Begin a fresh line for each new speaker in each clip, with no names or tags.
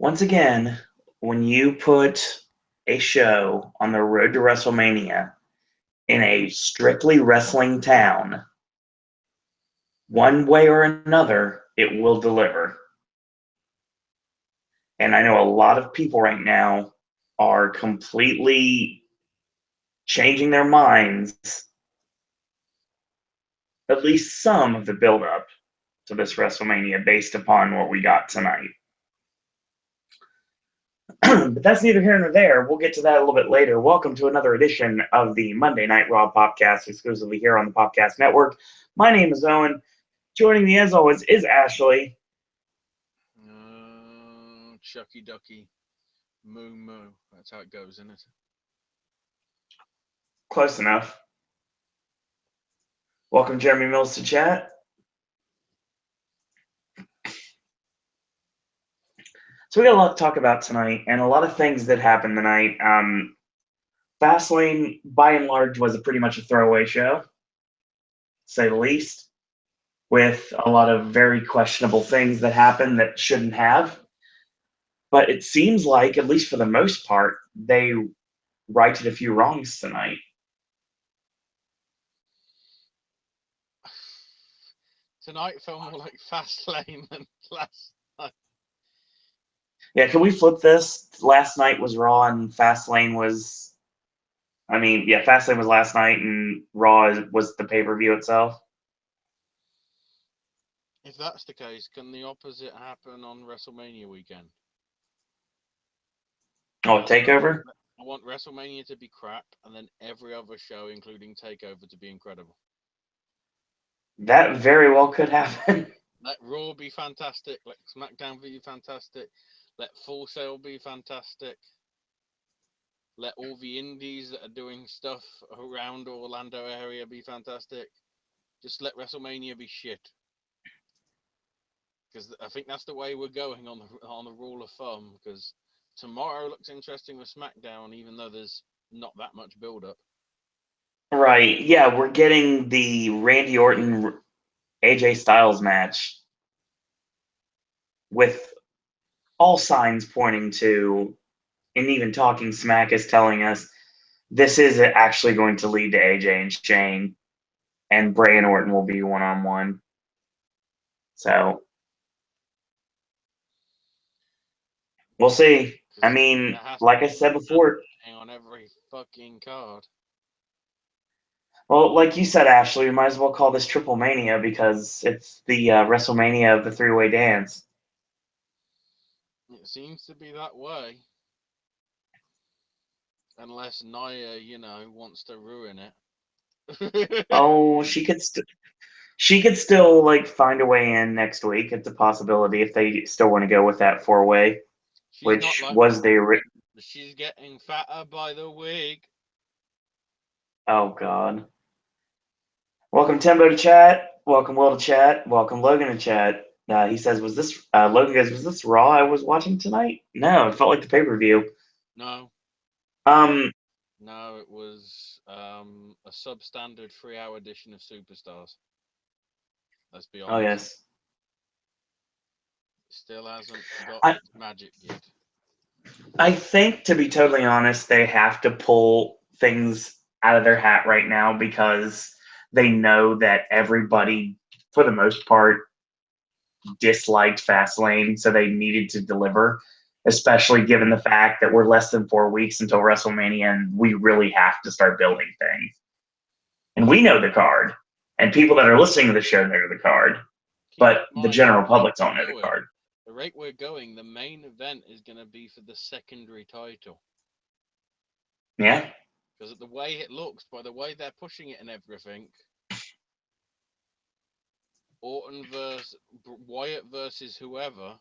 Once again, when you put a show on the Road to WrestleMania in a strictly wrestling town, one way or another, it will deliver. And I know a lot of people right now are completely changing their minds, at least some of the build-up to this WrestleMania based upon what we got tonight. But that's neither here nor there. We'll get to that a little bit later. Welcome to another edition of the Monday Night Raw Popcast, exclusively here on the Popcast Network. My name is Owen. Joining me, as always, is Ashley.
Chucky Ducky, Moo Moo. That's how it goes, isn't it?
Close enough. Welcome, Jeremy Mills, to chat. So we got a lot to talk about tonight, and a lot of things that happened tonight. Fastlane, by and large, was pretty much a throwaway show, to say the least, with a lot of very questionable things that happened that shouldn't have. But it seems like, at least for the most part, they righted a few wrongs tonight.
Tonight felt more like Fastlane than last night.
Yeah, can we flip this? Last night was Raw and Fastlane was... Fastlane was last night and Raw was the pay-per-view itself.
If that's the case, can the opposite happen on WrestleMania weekend?
Oh, TakeOver?
I want WrestleMania to be crap, and then every other show, including TakeOver, to be incredible.
That very well could happen.
Let Raw be fantastic. Let SmackDown be fantastic. Let Full Sail be fantastic. Let all the indies that are doing stuff around Orlando area be fantastic. Just let WrestleMania be shit. Because I think that's the way we're going on the rule of thumb. Because tomorrow looks interesting with SmackDown, even though there's not that much build-up.
Right. Yeah, we're getting the Randy Orton AJ Styles match with all signs pointing to, and even Talking Smack is telling us, this is actually going to lead to AJ and Shane, and Bray and Orton will be one-on-one. So, we'll see. I mean, like I said before,
on every fucking card.
Well, like you said, Ashley, we might as well call this Triple Mania because it's the WrestleMania of the three-way dance.
It seems to be that way. Unless Nia, wants to ruin it.
Oh, she could still like find a way in next week. It's a possibility if they still want to go with that four-way, which was the...
She's getting fatter by the week.
Oh, God. Welcome, Timbo, to chat. Welcome, Will, to chat. Welcome, Logan, to chat. He says, Logan goes, was this Raw I was watching tonight? No, it felt like the pay-per-view.
No. No, it was a substandard 3-hour edition of Superstars. Let's be honest.
Oh, yes.
Still hasn't got magic yet.
I think, to be totally honest, they have to pull things out of their hat right now because they know that everybody, for the most part, disliked Fastlane, so they needed to deliver, especially given the fact that we're less than 4 weeks until WrestleMania and we really have to start building things. And we know the card, and people that are listening to the show know the card, but the general public don't know the card.
The rate we're going, the main event is going to be for the secondary title.
Yeah.
Because the way it looks, by the way they're pushing it and everything, Orton versus Wyatt versus whoever.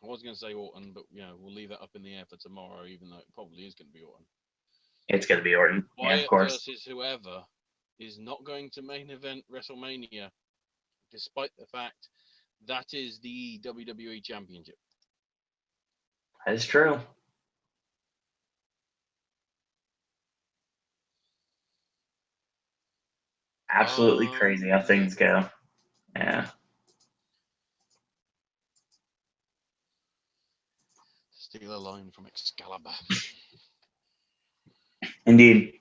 I was going to say Orton, but we'll leave that up in the air for tomorrow, even though it probably is going to be Orton.
It's going to be Orton.
Wyatt
yeah, of course.
versus whoever is not going to main event WrestleMania, despite the fact that is the WWE Championship.
That is true. Absolutely crazy how things go. Yeah.
Steal a line from Excalibur.
Indeed.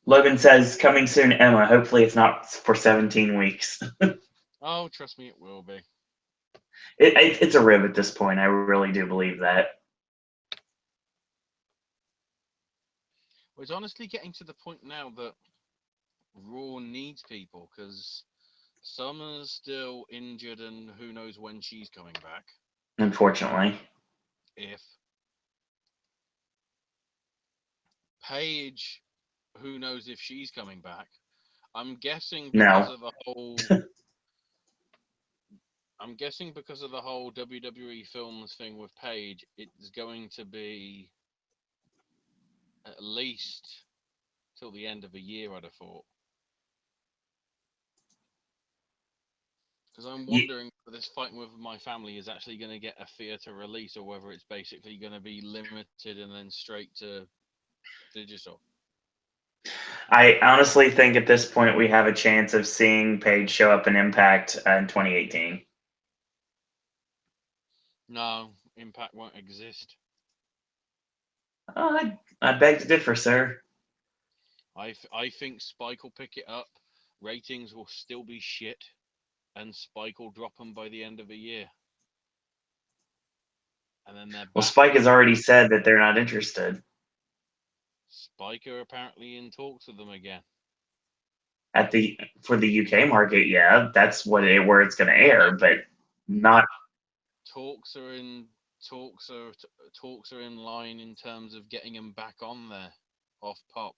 Logan says, coming soon, Emma. Hopefully it's not for 17 weeks.
Oh, trust me, it will be.
It's a rib at this point. I really do believe that.
Well, it's honestly getting to the point now that Raw needs people because Summer's still injured and who knows when she's coming back.
Unfortunately.
If Paige, who knows if she's coming back. I'm guessing because
No.
of the whole WWE Films thing with Paige, it's going to be at least till the end of a year, I'd have thought. Because I'm wondering if this Fighting With My Family is actually going to get a theatre release or whether it's basically going to be limited and then straight to digital.
I honestly think at this point we have a chance of seeing Paige show up in Impact in 2018.
No, Impact won't exist.
I beg to differ, sir.
I think Spike will pick it up. Ratings will still be shit, and Spike will drop them by the end of the year. And then they're
Well,
back.
Spike has already said that they're not interested.
Spike are apparently in talks with them again.
For the UK market, yeah, that's where it's going to air, but not.
Talks are in line in terms of getting them back on there, off Pop.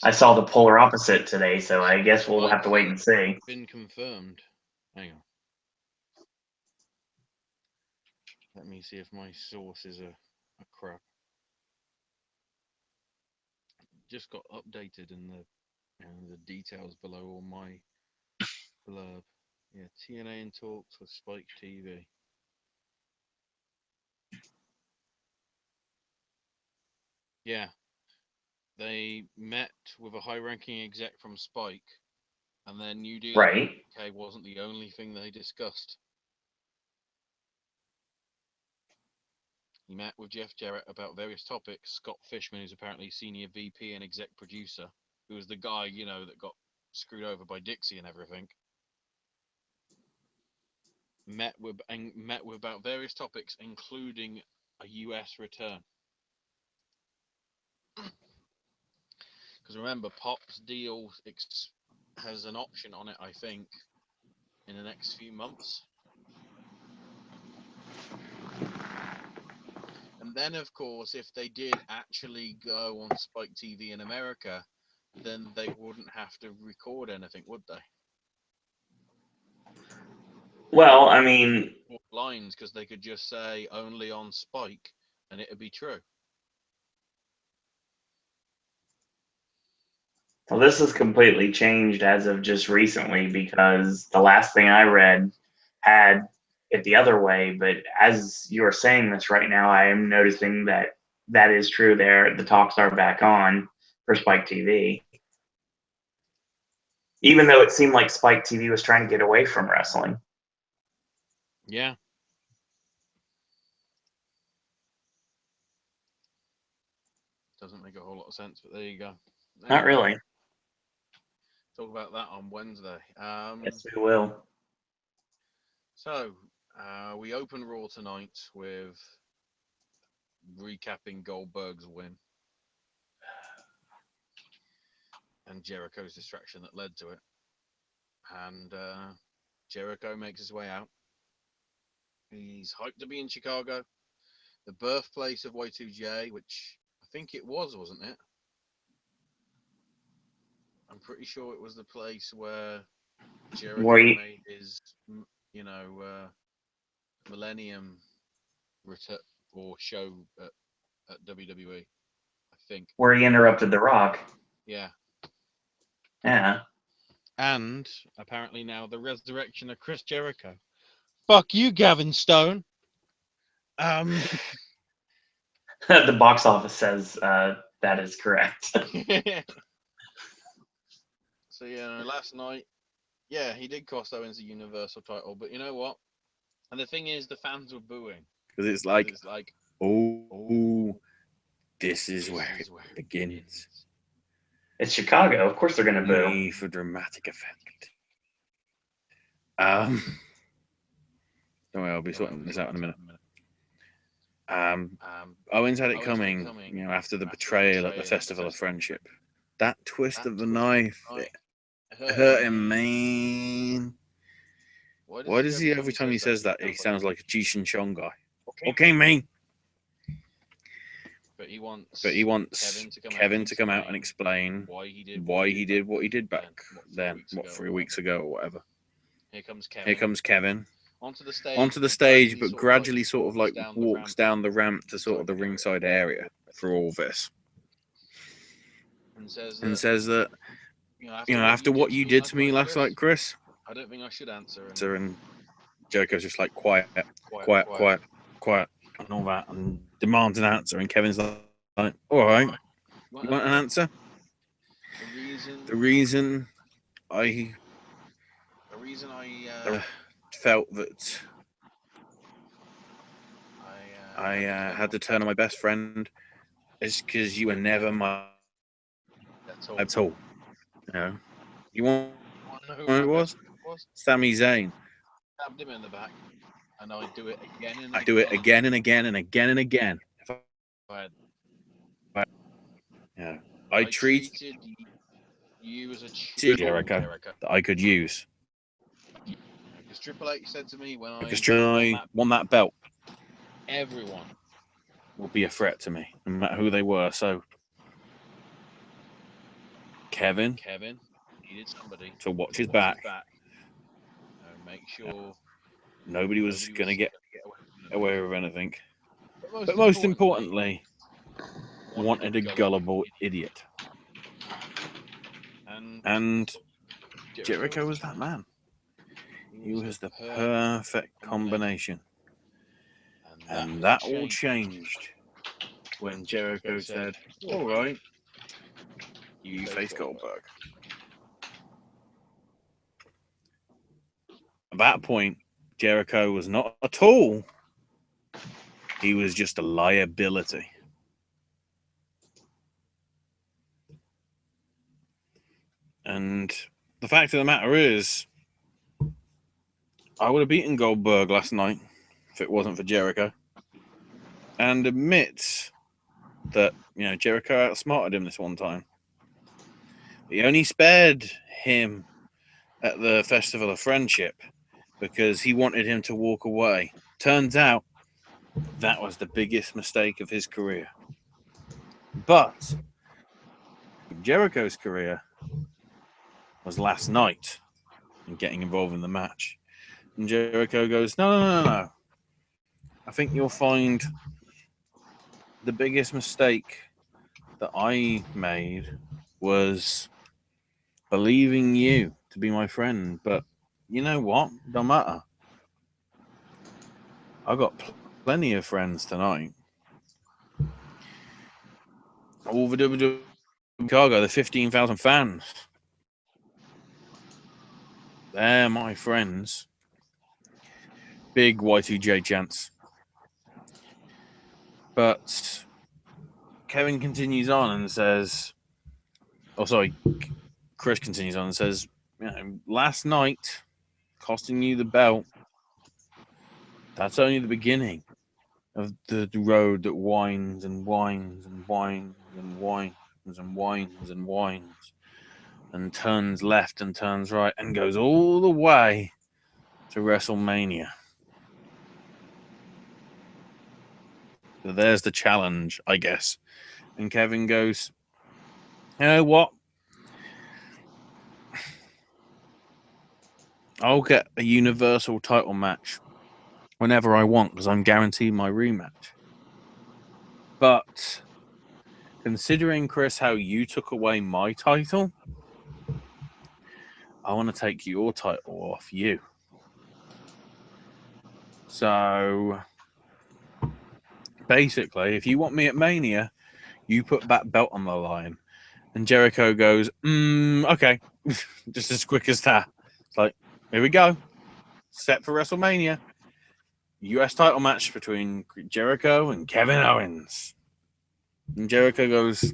I saw the polar opposite today, so I guess we'll
Spike
have to wait and see.
been confirmed. Hang on. Let me see if my sources are crap. Just got updated in the details below all my blurb. Yeah, TNA in talks with Spike TV. Yeah, they met with a high-ranking exec from Spike, and their new deal
Right.
UK wasn't the only thing they discussed. He met with Jeff Jarrett about various topics. Scott Fishman, who's apparently senior VP and exec producer, who was the guy, that got screwed over by Dixie and everything. Met with about various topics, including a US return. Because remember, Pop's deal has an option on it, I think, in the next few months. And then, of course, if they did actually go on Spike TV in America, then they wouldn't have to record anything, would they?
Well, I mean,
lines, because they could just say only on Spike, and it'd be true.
well, this has completely changed as of just recently because the last thing I read had it the other way. But as you are saying this right now, I am noticing that is true. There, the talks are back on for Spike TV, even though it seemed like Spike TV was trying to get away from wrestling.
Yeah. Doesn't make a whole lot of sense, but there you go.
Not really.
Talk about that on Wednesday.
Yes, we will.
So, we open Raw tonight with recapping Goldberg's win and Jericho's distraction that led to it. And Jericho makes his way out. He's hyped to be in Chicago, the birthplace of Y2J, which I think it was, wasn't it? I'm pretty sure it was the place where Jericho made his, Millennium return or show at WWE. I think.
Where he interrupted The Rock.
Yeah.
Yeah.
And apparently now the resurrection of Chris Jericho. Fuck you, Gavin Stone.
The box office says that is correct.
So yeah, last night Yeah, he did cost Owens the Universal title, but you know what? And the thing is, the fans were booing
because it's like, oh, this is
this
where
is
it
where it
begins.
It's Chicago. Of course they're going to boo.
Me for dramatic effect. Don't worry, I'll be sorting this out in a minute. Owens had it coming, after the betrayal at the Festival of Friendship. That twist of the knife, it hurt him, man. Why does he, every time he says that, he sounds like a Cheech and Chong guy? Okay, man.
But he wants
Kevin to come out and explain
why he
did what he did back then, 3 weeks ago or whatever.
Here
comes Kevin
onto
onto the stage, but gradually sort of like walks down the ramp to sort of the ringside area for all this,
and
says that, after what you did to me last night, Chris,
I don't think I should answer.
And Jericho's just like quiet, and all that, and demands an answer, and Kevin's like, all right, you want an answer? The reason I felt that I had to turn on my best friend is because you were never my at all. You want to know who it was? Sami Zayn.
Stabbed him in the back, and I do it again and
I do it again and again and again and again. I treated
you as a
Jericho that I could use.
Because Triple H said to me when
I won that belt,
everyone
would be a threat to me, no matter who they were. So Kevin needed somebody to watch his back. Make sure nobody was going to get away with anything. But most importantly, wanted a gullible idiot. And Jericho was that man. He was the perfect combination. And that all changed when Jericho said, all right, you face Goldberg. At that point, Jericho was not a tool. He was just a liability. And the fact of the matter is, I would have beaten Goldberg last night if it wasn't for Jericho. And admits that, Jericho outsmarted him this one time. He only spared him at the Festival of Friendship because he wanted him to walk away. Turns out that was the biggest mistake of his career. But Jericho's career was last night and getting involved in the match. And Jericho goes, no. I think you'll find the biggest mistake that I made was believing you to be my friend. But you know what? Don't matter. I got plenty of friends tonight. All the WWE Chicago, the 15,000 fans. They're my friends. Big Y2J chants. But Kevin continues on and says, Chris continues on and says, last night, costing you the belt, that's only the beginning of the road that winds and winds and winds and winds and winds and winds and turns left and turns right and goes all the way to WrestleMania. So there's the challenge, I guess. And Kevin goes, you know what? I'll get a Universal title match whenever I want because I'm guaranteed my rematch. But considering, Chris, how you took away my title, I want to take your title off you. So basically, if you want me at Mania, you put that belt on the line. And Jericho goes, okay, just as quick as that. It's like, here we go. Set for WrestleMania. US title match between Jericho and Kevin Owens. And Jericho goes,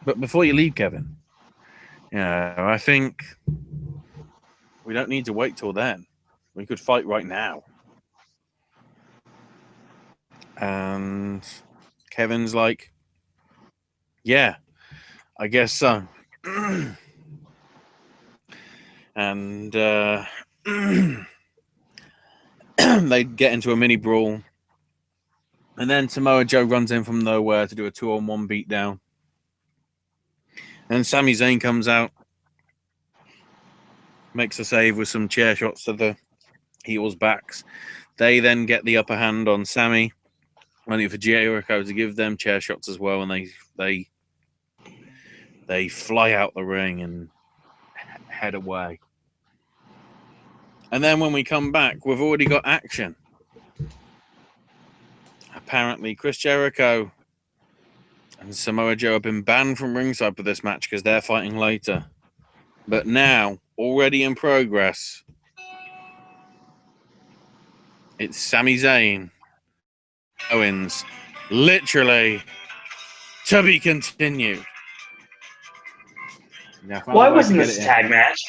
but before you leave, Kevin, I think we don't need to wait till then. We could fight right now. And Kevin's like, yeah, I guess so. And they get into a mini brawl. And then Samoa Joe runs in from nowhere to do a 2-on-1 beatdown. And Sami Zayn comes out, makes a save with some chair shots to the heels' backs. They then get the upper hand on Sami, only for Jericho to give them chair shots as well, and they fly out the ring and head away. And then when we come back, we've already got action. Apparently, Chris Jericho and Samoa Joe have been banned from ringside for this match because they're fighting later. But now, already in progress, it's Sami Zayn, Owens, literally to be continued. Now,
Why wasn't this a tag match?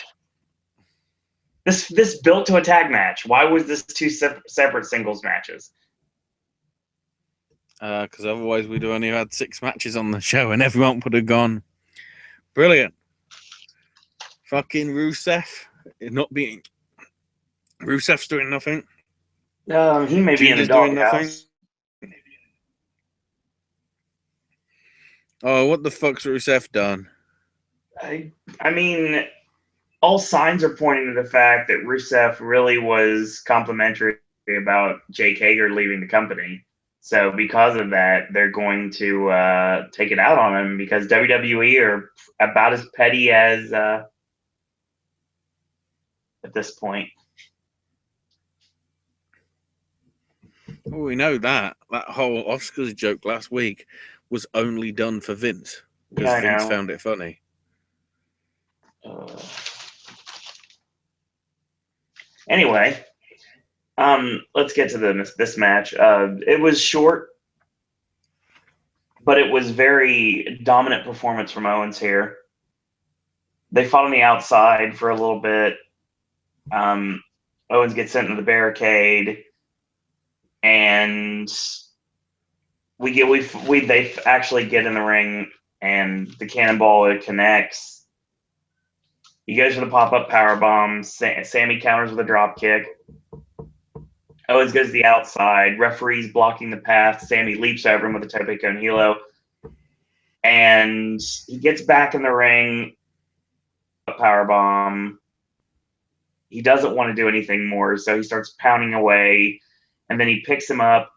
This built to a tag match. Why was this two separate singles matches?
Because otherwise we'd have only had 6 matches on the show and everyone would have gone, brilliant. Fucking Rusev not being... Rusev's doing nothing.
He may be in the doghouse.
Oh, what the fuck's Rusev done?
I mean, all signs are pointing to the fact that Rusev really was complimentary about Jake Hager leaving the company. So because of that, they're going to take it out on him because WWE are about as petty as at this point.
Well, we know that whole Oscars joke last week was only done for Vince because Vince found it funny.
Anyway, let's get to this match. It was short, but it was very dominant performance from Owens here. They fought on the outside for a little bit. Owens gets sent into the barricade, and they actually get in the ring, and the cannonball connects. He goes for the pop-up powerbomb. Sammy counters with a drop kick. Owens goes to the outside. Referee's blocking the path. Sammy leaps over him with a tope con hilo. And he gets back in the ring. A powerbomb. He doesn't want to do anything more, so he starts pounding away. And then he picks him up,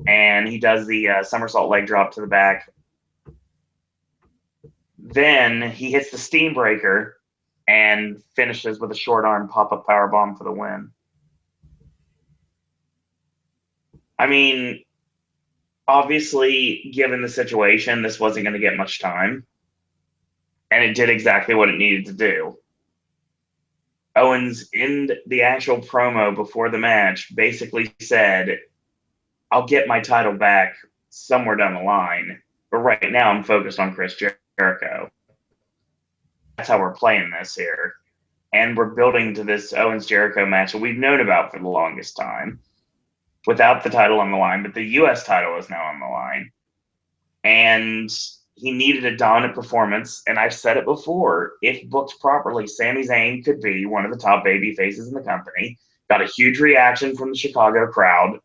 and he does the somersault leg drop to the back. Then he hits the steam breaker and finishes with a short arm pop-up powerbomb for the win. I mean, obviously, given the situation, this wasn't going to get much time. And it did exactly what it needed to do. Owens, in the actual promo before the match, basically said, I'll get my title back somewhere down the line. But right now, I'm focused on Chris Jericho. That's how we're playing this here. And we're building to this Owens-Jericho match that we've known about for the longest time. Without the title on the line, but the U.S. title is now on the line. And he needed a dominant performance, and I've said it before, if booked properly, Sami Zayn could be one of the top baby faces in the company. Got a huge reaction from the Chicago crowd,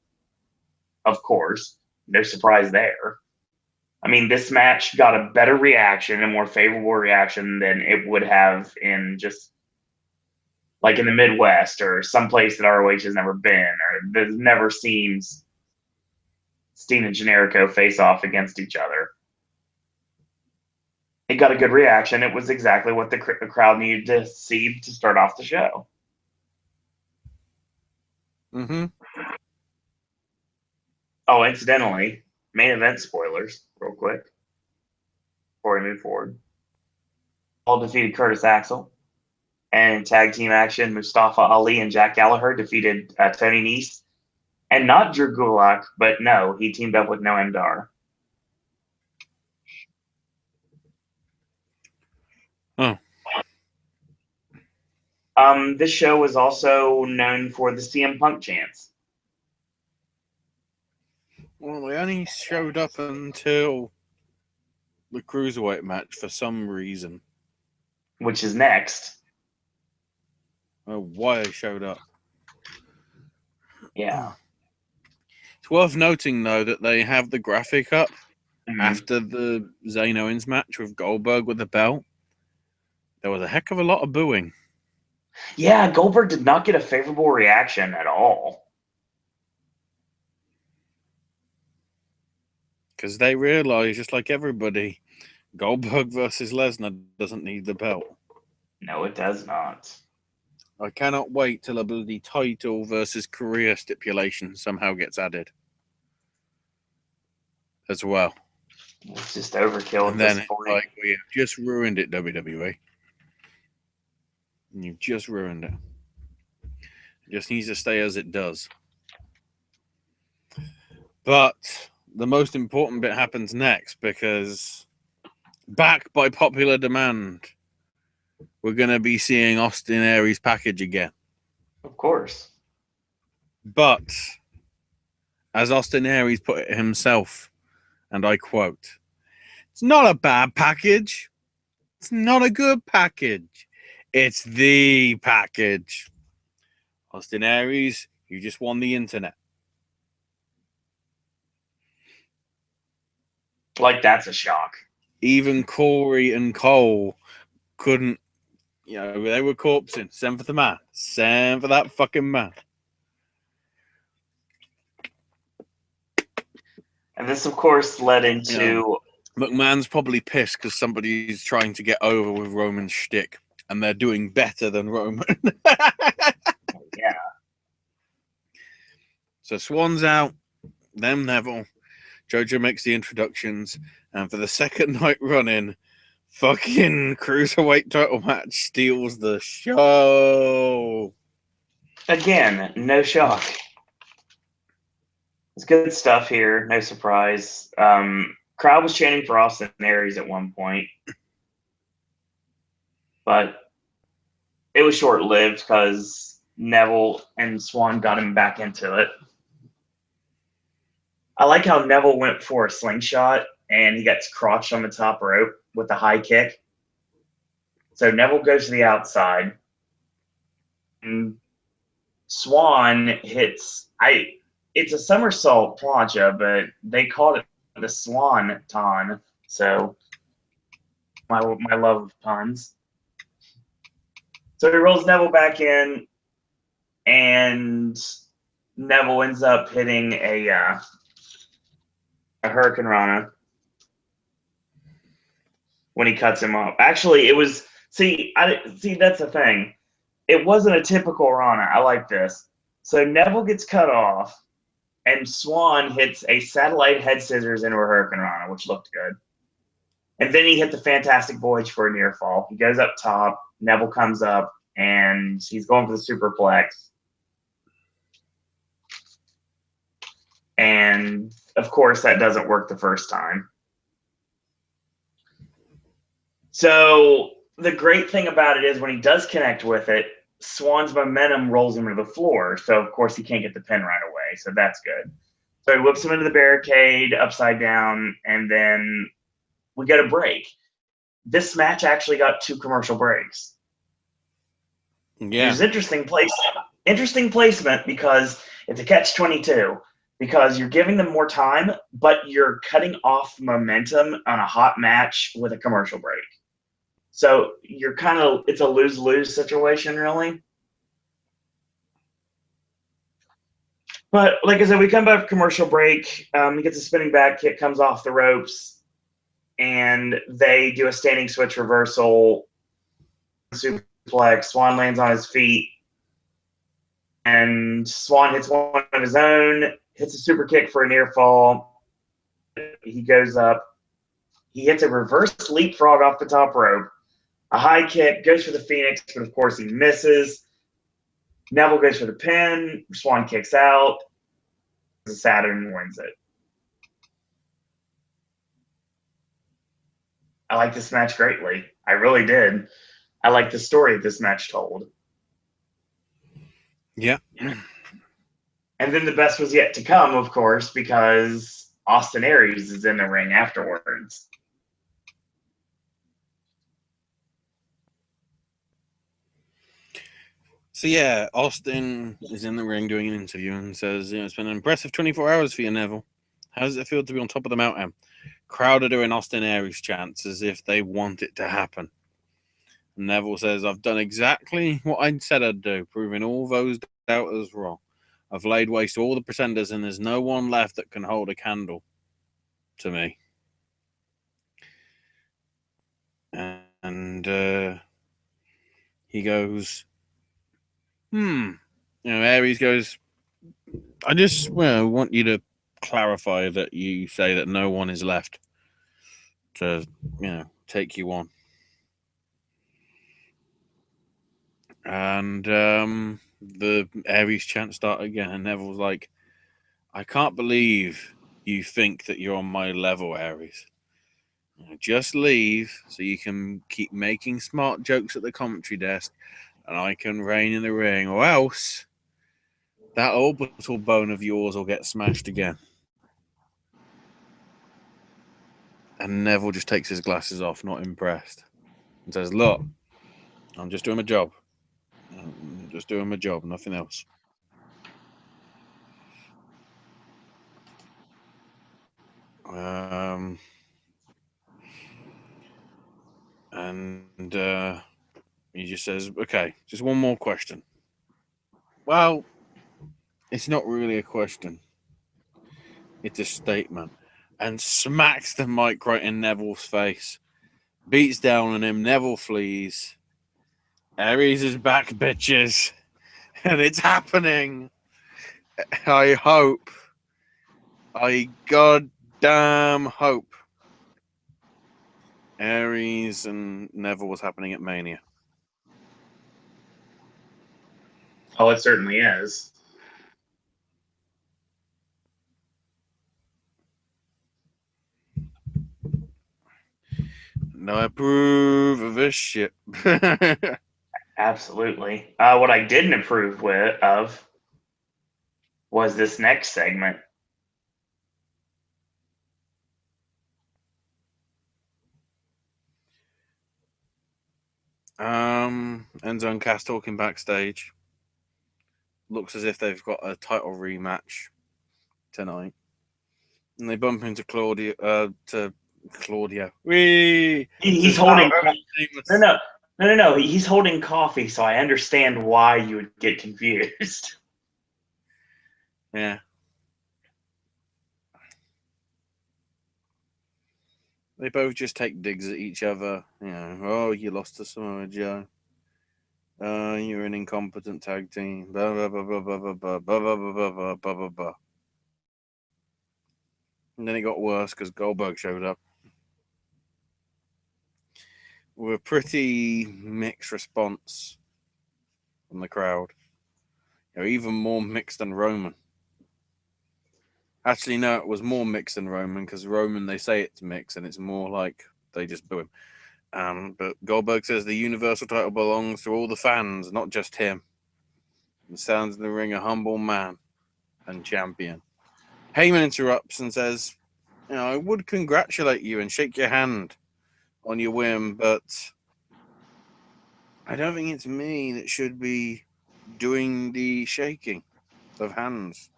of course. No surprise there. I mean, this match got a better reaction, a more favorable reaction than it would have in just like in the Midwest or someplace that ROH has never been or that's never seen Steen and Generico face off against each other. It got a good reaction. It was exactly what the crowd needed to see to start off the show.
Mm-hmm.
Oh, incidentally, main event spoilers, real quick, before we move forward. Paul defeated Curtis Axel, And in tag team action, Mustafa Ali and Jack Gallagher defeated Tony Nese. And not Drew Gulak, but no, he teamed up with Noam Dar.
Oh.
This show was also known for the CM Punk chants.
Well, they only showed up until the Cruiserweight match for some reason.
Which is next.
Oh, why they showed up.
Yeah.
It's worth noting, though, that they have the graphic up
Mhm.
after the Zayn Owens match with Goldberg with the belt. There was a heck of a lot of booing.
Yeah, Goldberg did not get a favorable reaction at all.
Because they realized, just like everybody, Goldberg versus Lesnar doesn't need the belt.
No, it does not.
I cannot wait till a bloody title versus career stipulation somehow gets added as well.
It's just overkill
And
at
then
this
it's
point.
like, we have just ruined it, WWE. You've just ruined it. It just needs to stay as it does. But the most important bit happens next, because back by popular demand, we're going to be seeing Austin Aries' package again.
Of course.
But, as Austin Aries put it himself, and I quote, "It's not a bad package. It's not a good package. It's the package. Austin Aries, you just won the internet."
Like, that's a shock.
Even Corey and Cole couldn't, they were corpsing. Send for the man. Send for that fucking man.
And this, of course, led into...
McMahon's probably pissed because somebody's trying to get over with Roman's shtick, and they're doing better than Roman.
Yeah.
So Swan's out, then Neville. Jojo makes the introductions, and for the second night running, fucking Cruiserweight title match steals the show.
Again, no shock. It's good stuff here. No surprise. Crowd was chanting for Austin Aries at one point. But it was short-lived because Neville and Swan got him back into it. I like how Neville went for a slingshot and he gets crotched on the top rope with a high kick. So Neville goes to the outside. And Swan hits... It's a somersault plancha, but they called it the Swan Ton. So my love of puns. So he rolls Neville back in, and Neville ends up hitting a Hurricane Rana when he cuts him off. Actually, it was see that's the thing. It wasn't a typical Rana. I like this. So Neville gets cut off, and Swan hits a satellite head scissors into a Hurricane Rana, which looked good. And then he hit the Fantastic Voyage for a near fall. He goes up top. Neville comes up, and he's going for the superplex. And, of course, that doesn't work the first time. So the great thing about it is when he does connect with it, Swan's momentum rolls him to the floor. So, of course, he can't get the pin right away. So that's good. So he whips him into the barricade upside down, and then we get a break. This match actually got 2 commercial breaks.
Yeah.
There's interesting placement because it's a catch-22 because you're giving them more time, but you're cutting off momentum on a hot match with a commercial break. So you're it's a lose-lose situation, really. But like I said, we come back from commercial break. He gets a spinning back kick, comes off the ropes, and they do a standing switch reversal, suplex. Swan lands on his feet, and Swan hits one of his own, hits a super kick for a near fall. He goes up. He hits a reverse leapfrog off the top rope. a high kick, goes for the Phoenix, but of course he misses. Neville goes for the pin. Swan kicks out. Saturn wins it. I like this match greatly. I really did. I like the story this match told.
Yeah.
And then the best was yet to come, of course, because Austin Aries is in the ring afterwards.
So yeah, Austin is in the ring doing an interview and says, it's been an impressive 24 hours for you, Neville. How does it feel to be on top of the mountain? Crowd are doing Austin Aries chants as if they want it to happen. And Neville says, I've done exactly what I said I'd do, proving all those doubters wrong. I've laid waste to all the pretenders, and there's no one left that can hold a candle to me. And he goes, Aries goes, I just want you to clarify that you say that no one is left to, take you on. And the Aries chant start again, and Neville's like, I can't believe you think that you're on my level, Aries. Just leave so you can keep making smart jokes at the commentary desk and I can reign in the ring, or else that orbital bone of yours will get smashed again. And Neville just takes his glasses off, not impressed, and says, look, I'm just doing my job. I'm just doing my job, nothing else. And he just says, okay, just one more question. Well, it's not really a question. It's a statement. And smacks the mic right in Neville's face. Beats down on him. Neville flees. Aries is back, bitches. And it's happening. I hope. I goddamn hope. Aries and Neville was happening at Mania.
Oh, it certainly is.
No, I approve of this shit.
Absolutely. What I didn't approve of was this next segment.
Enzo and Cass talking backstage. Looks as if they've got a title rematch tonight. And they bump into Claudio.
He's holding. No. He's holding coffee, so I understand why you would get confused.
Yeah. They both just take digs at each other. Oh, you lost to Samoa Joe. You're an incompetent tag team. Blah, blah, blah, blah, blah, blah, blah, blah, blah, blah, blah, blah, blah, blah. And then it got worse because Goldberg showed up with a pretty mixed response from the crowd. Even more mixed than Roman. Actually, no, it was more mixed than Roman because Roman, they say it's mixed and it's more like they just boo him. But Goldberg says the Universal title belongs to all the fans, not just him. And stands in the ring a humble man and champion. Heyman interrupts and says, I would congratulate you and shake your hand on your win, but I don't think it's me that should be doing the shaking of hands.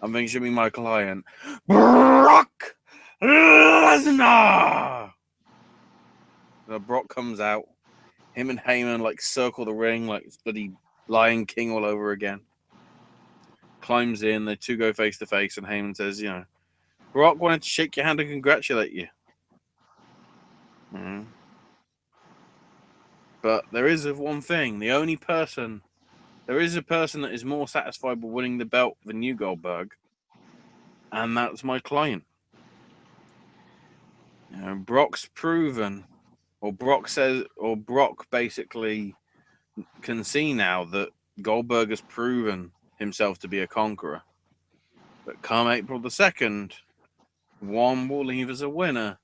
I think it should be my client, Brock Lesnar. Brock comes out. Him and Heyman circle the ring like it's bloody Lion King all over again. Climbs in, the two go face to face, and Heyman says, Brock wanted to shake your hand and congratulate you. Mm-hmm. But there is one thing. There is a person that is more satisfied with winning the belt than you, Goldberg. And that's my client. Brock's proven Brock basically can see now that Goldberg has proven himself to be a conqueror. But come April the 2nd, one will leave as a winner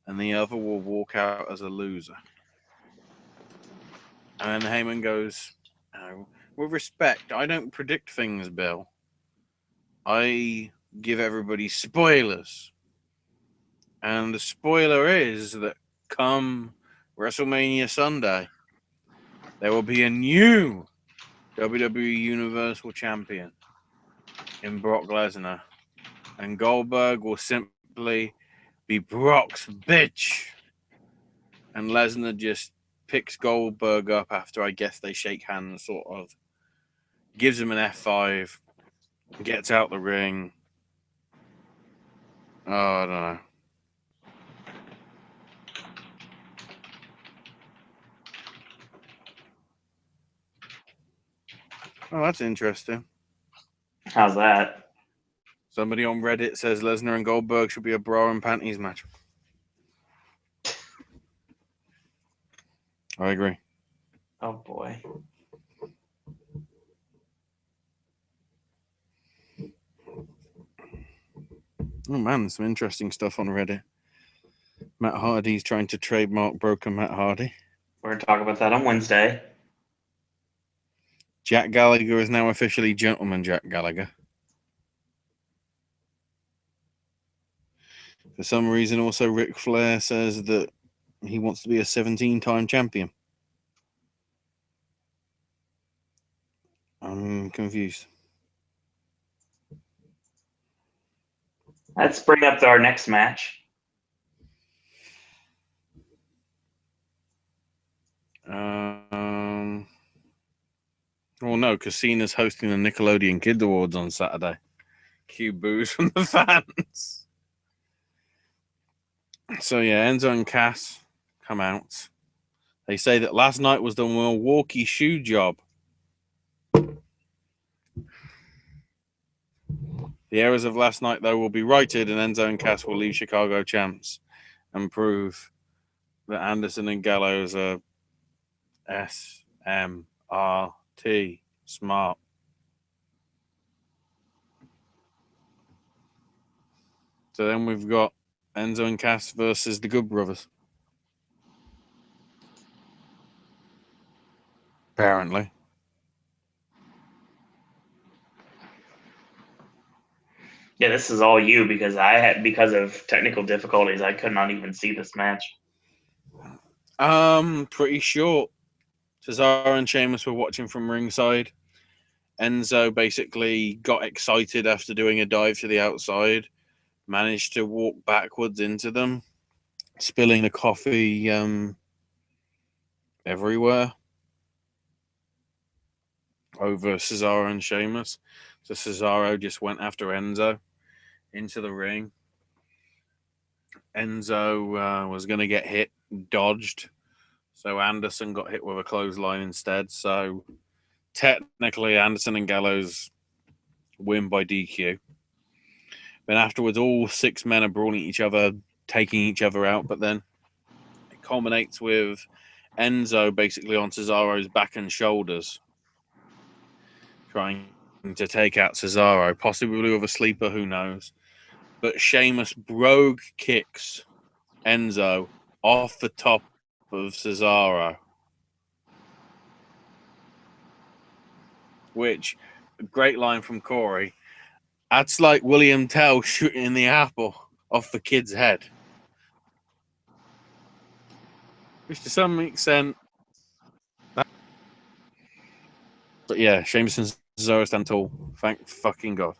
and the other will walk out as a loser. And then Heyman goes, with respect, I don't predict things, Bill. I give everybody spoilers. And the spoiler is that come WrestleMania Sunday, there will be a new WWE Universal Champion in Brock Lesnar. And Goldberg will simply be Brock's bitch. And Lesnar just picks Goldberg up after I guess they shake hands, sort of. Gives him an F5. Gets out the ring. Oh, I don't know. Oh, that's interesting.
How's that?
Somebody on Reddit says Lesnar and Goldberg should be a bra and panties match. I agree.
Oh boy.
Oh man, some interesting stuff on Reddit. Matt Hardy's trying to trademark Broken Matt Hardy.
We're going to talk about that on Wednesday.
Jack Gallagher is now officially Gentleman Jack Gallagher. For some reason, also Ric Flair says that he wants to be a 17-time champion. I'm confused.
Let's bring up our next match.
Well, no, because Cena's hosting the Nickelodeon Kids Awards on Saturday. Cue boos from the fans. So, yeah, Enzo and Cass come out. They say that last night was the Milwaukee shoe job. The errors of last night, though, will be righted, and Enzo and Cass will leave Chicago champs and prove that Anderson and Gallows are SMRT, smart. So then we've got Enzo and Cass versus the Good Brothers. Apparently.
Yeah, this is all you because because of technical difficulties, I could not even see this match.
Pretty short. Cesaro and Sheamus were watching from ringside. Enzo basically got excited after doing a dive to the outside, managed to walk backwards into them, spilling the coffee everywhere over Cesaro and Sheamus. So Cesaro just went after Enzo into the ring. Enzo was going to get hit, dodged. So Anderson got hit with a clothesline instead. So technically, Anderson and Gallows win by DQ. Then afterwards, all six men are brawling each other, taking each other out. But then it culminates with Enzo basically on Cesaro's back and shoulders, trying to take out Cesaro, possibly with a sleeper, who knows. But Sheamus brogue kicks Enzo off the top of Cesaro, which, great line from Corey, that's like William Tell shooting the apple off the kid's head. Which to some extent, but yeah, Sheamus and Cesaro stand tall. Thank fucking God.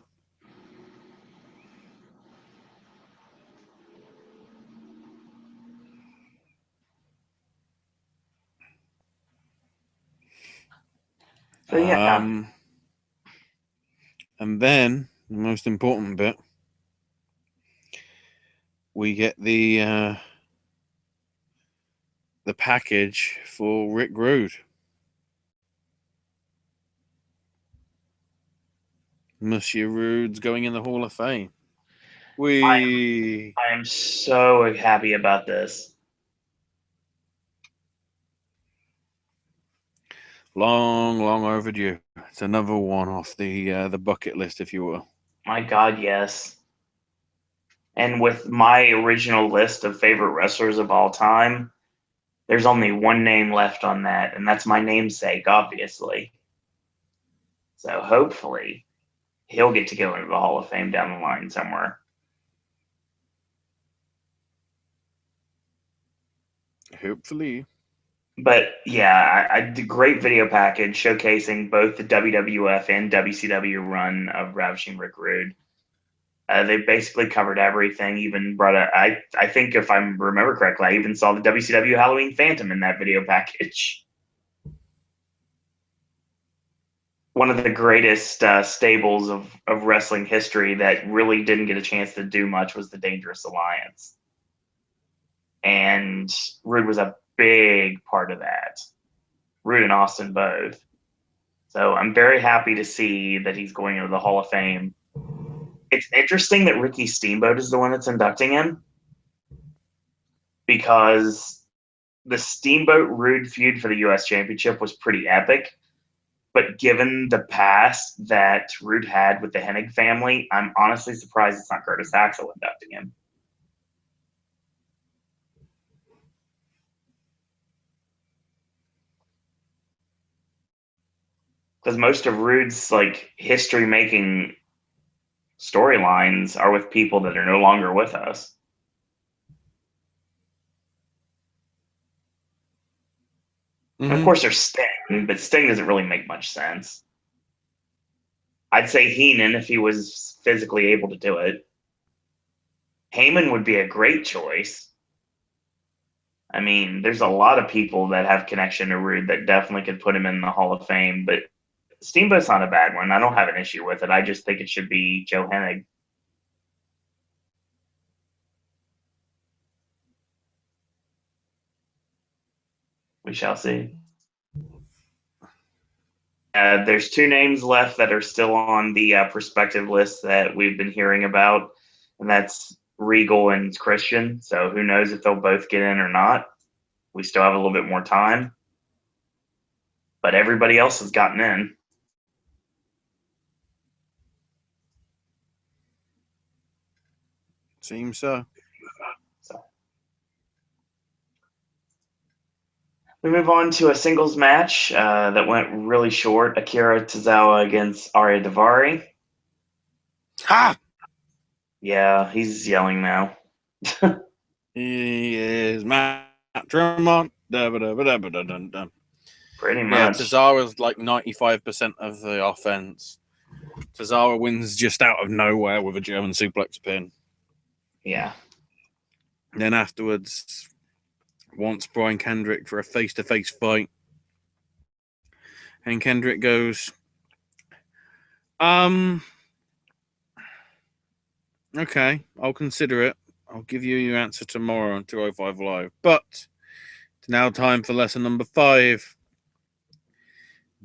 So yeah.
And then the most important bit, we get the package for Rick Rude. Monsieur Rude's going in the Hall of Fame.
I am so happy about this.
Long, long overdue. It's another one off the bucket list, if you will.
My God, yes. And with my original list of favorite wrestlers of all time, there's only one name left on that, and that's my namesake, obviously. So hopefully he'll get to go into the Hall of Fame down the line somewhere.
Hopefully.
But yeah, I did a great video package showcasing both the WWF and WCW run of Ravishing Rick Rude. They basically covered everything. Even brought I think if I remember correctly, I even saw the WCW Halloween Phantom in that video package. One of the greatest stables of wrestling history that really didn't get a chance to do much was the Dangerous Alliance. And Rude was a big part of that. Rude and Austin both. So I'm very happy to see that he's going into the Hall of Fame. It's interesting that Ricky Steamboat is the one that's inducting him, because the Steamboat Rude feud for the U.S. Championship was pretty epic. But given the past that Rude had with the Hennig family, I'm honestly surprised it's not Curtis Axel inducting him. Because most of Rude's history making storylines are with people that are no longer with us. And of course, there's Sting, but Sting doesn't really make much sense. I'd say Heenan if he was physically able to do it. Heyman would be a great choice. I mean, there's a lot of people that have connection to Rude that definitely could put him in the Hall of Fame, but Steamboat's not a bad one. I don't have an issue with it. I just think it should be Joe Hennig. We shall see. There's two names left that are still on the prospective list that we've been hearing about, and that's Regal and Christian. So who knows if they'll both get in or not. We still have a little bit more time. But everybody else has gotten in.
Seems so.
We move on to a singles match that went really short. Akira Tozawa against Arya Daivari.
Ha!
Yeah, he's yelling now.
He is Matt Tremont.
Pretty much.
Yeah, Tozawa's like 95% of the offense. Tozawa wins just out of nowhere with a German suplex pin.
Yeah.
Then afterwards, wants Brian Kendrick for a face-to-face fight. And Kendrick goes, okay, I'll consider it. I'll give you your answer tomorrow on 205 Live. But it's now time for lesson number 5.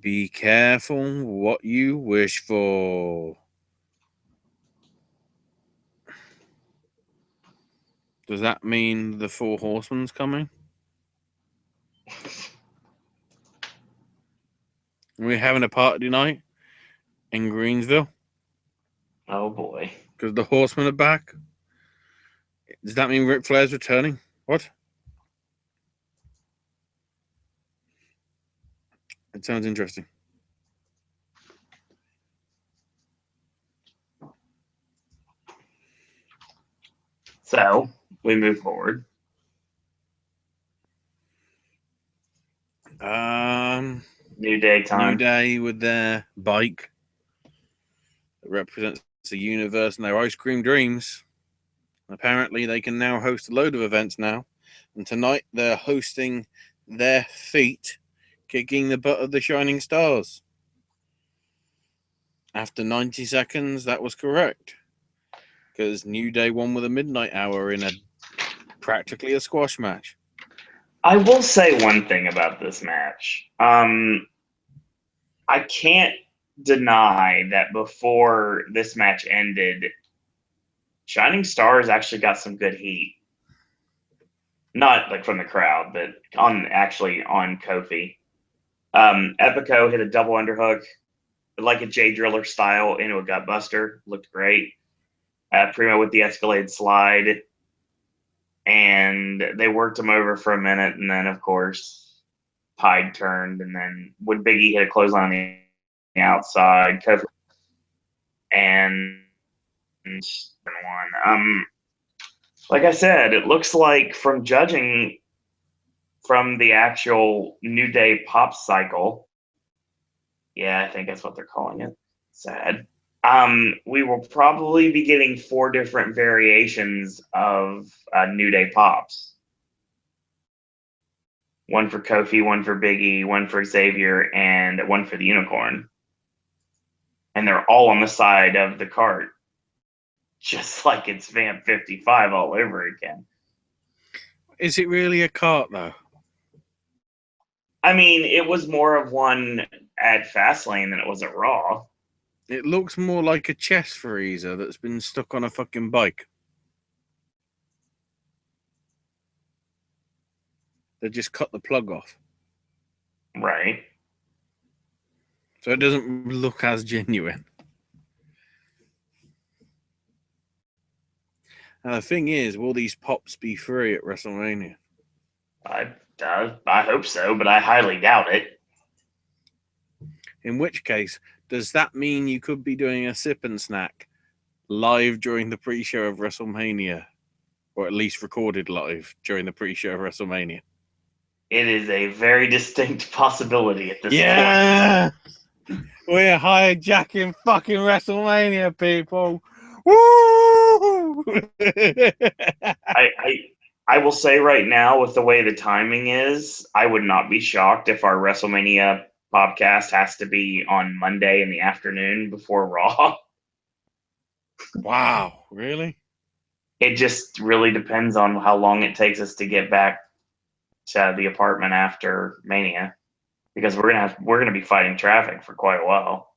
Be careful what you wish for. Does that mean the 4 Horsemen's coming? We're having a party tonight in Greensville.
Oh boy.
Because the Horsemen are back. Does that mean Ric Flair's returning? What? It sounds interesting.
So we move forward. New Day time.
New Day with their bike that represents the universe and their ice cream dreams. Apparently, they can now host a load of events now. And tonight, they're hosting their feet kicking the butt of the Shining Stars. After 90 seconds, that was correct. Because New Day won with a midnight hour in practically a squash match.
I will say one thing about this match. I can't deny that before this match ended, Shining Stars actually got some good heat. Not like from the crowd, but on Kofi. Epico hit a double underhook, like a J Driller style, into a gut buster. Looked great. Primo with the Escalade slide, and they worked him over for a minute, and then of course Tide turned, and then when Biggie hit a clothesline on the outside, Kofi and one. Like I said, it looks like from judging from the actual New Day pop cycle, yeah, I think that's what they're calling it. Sad. We will probably be getting 4 different variations of New Day pops. One for Kofi, one for Biggie, one for Xavier, and one for the Unicorn. And they're all on the side of the cart, just like it's Vamp 55 all over again.
Is it really a cart, though?
I mean, it was more of one at Fastlane than it was at Raw.
It looks more like a chest freezer that's been stuck on a fucking bike. They just cut the plug off.
Right.
So it doesn't look as genuine. Now, the thing is, will these pops be free at WrestleMania?
I hope so, but I highly doubt it.
In which case, does that mean you could be doing a sip and snack live during the pre-show of WrestleMania? Or at least recorded live during the pre-show of WrestleMania?
It is a very distinct possibility at this point.
Yeah! We're hijacking fucking WrestleMania, people! Woo!
I will say right now, with the way the timing is, I would not be shocked if our WrestleMania podcast has to be on Monday in the afternoon before Raw.
Wow, really?
It just really depends on how long it takes us to get back to the apartment after Mania, because we're gonna be fighting traffic for quite a while.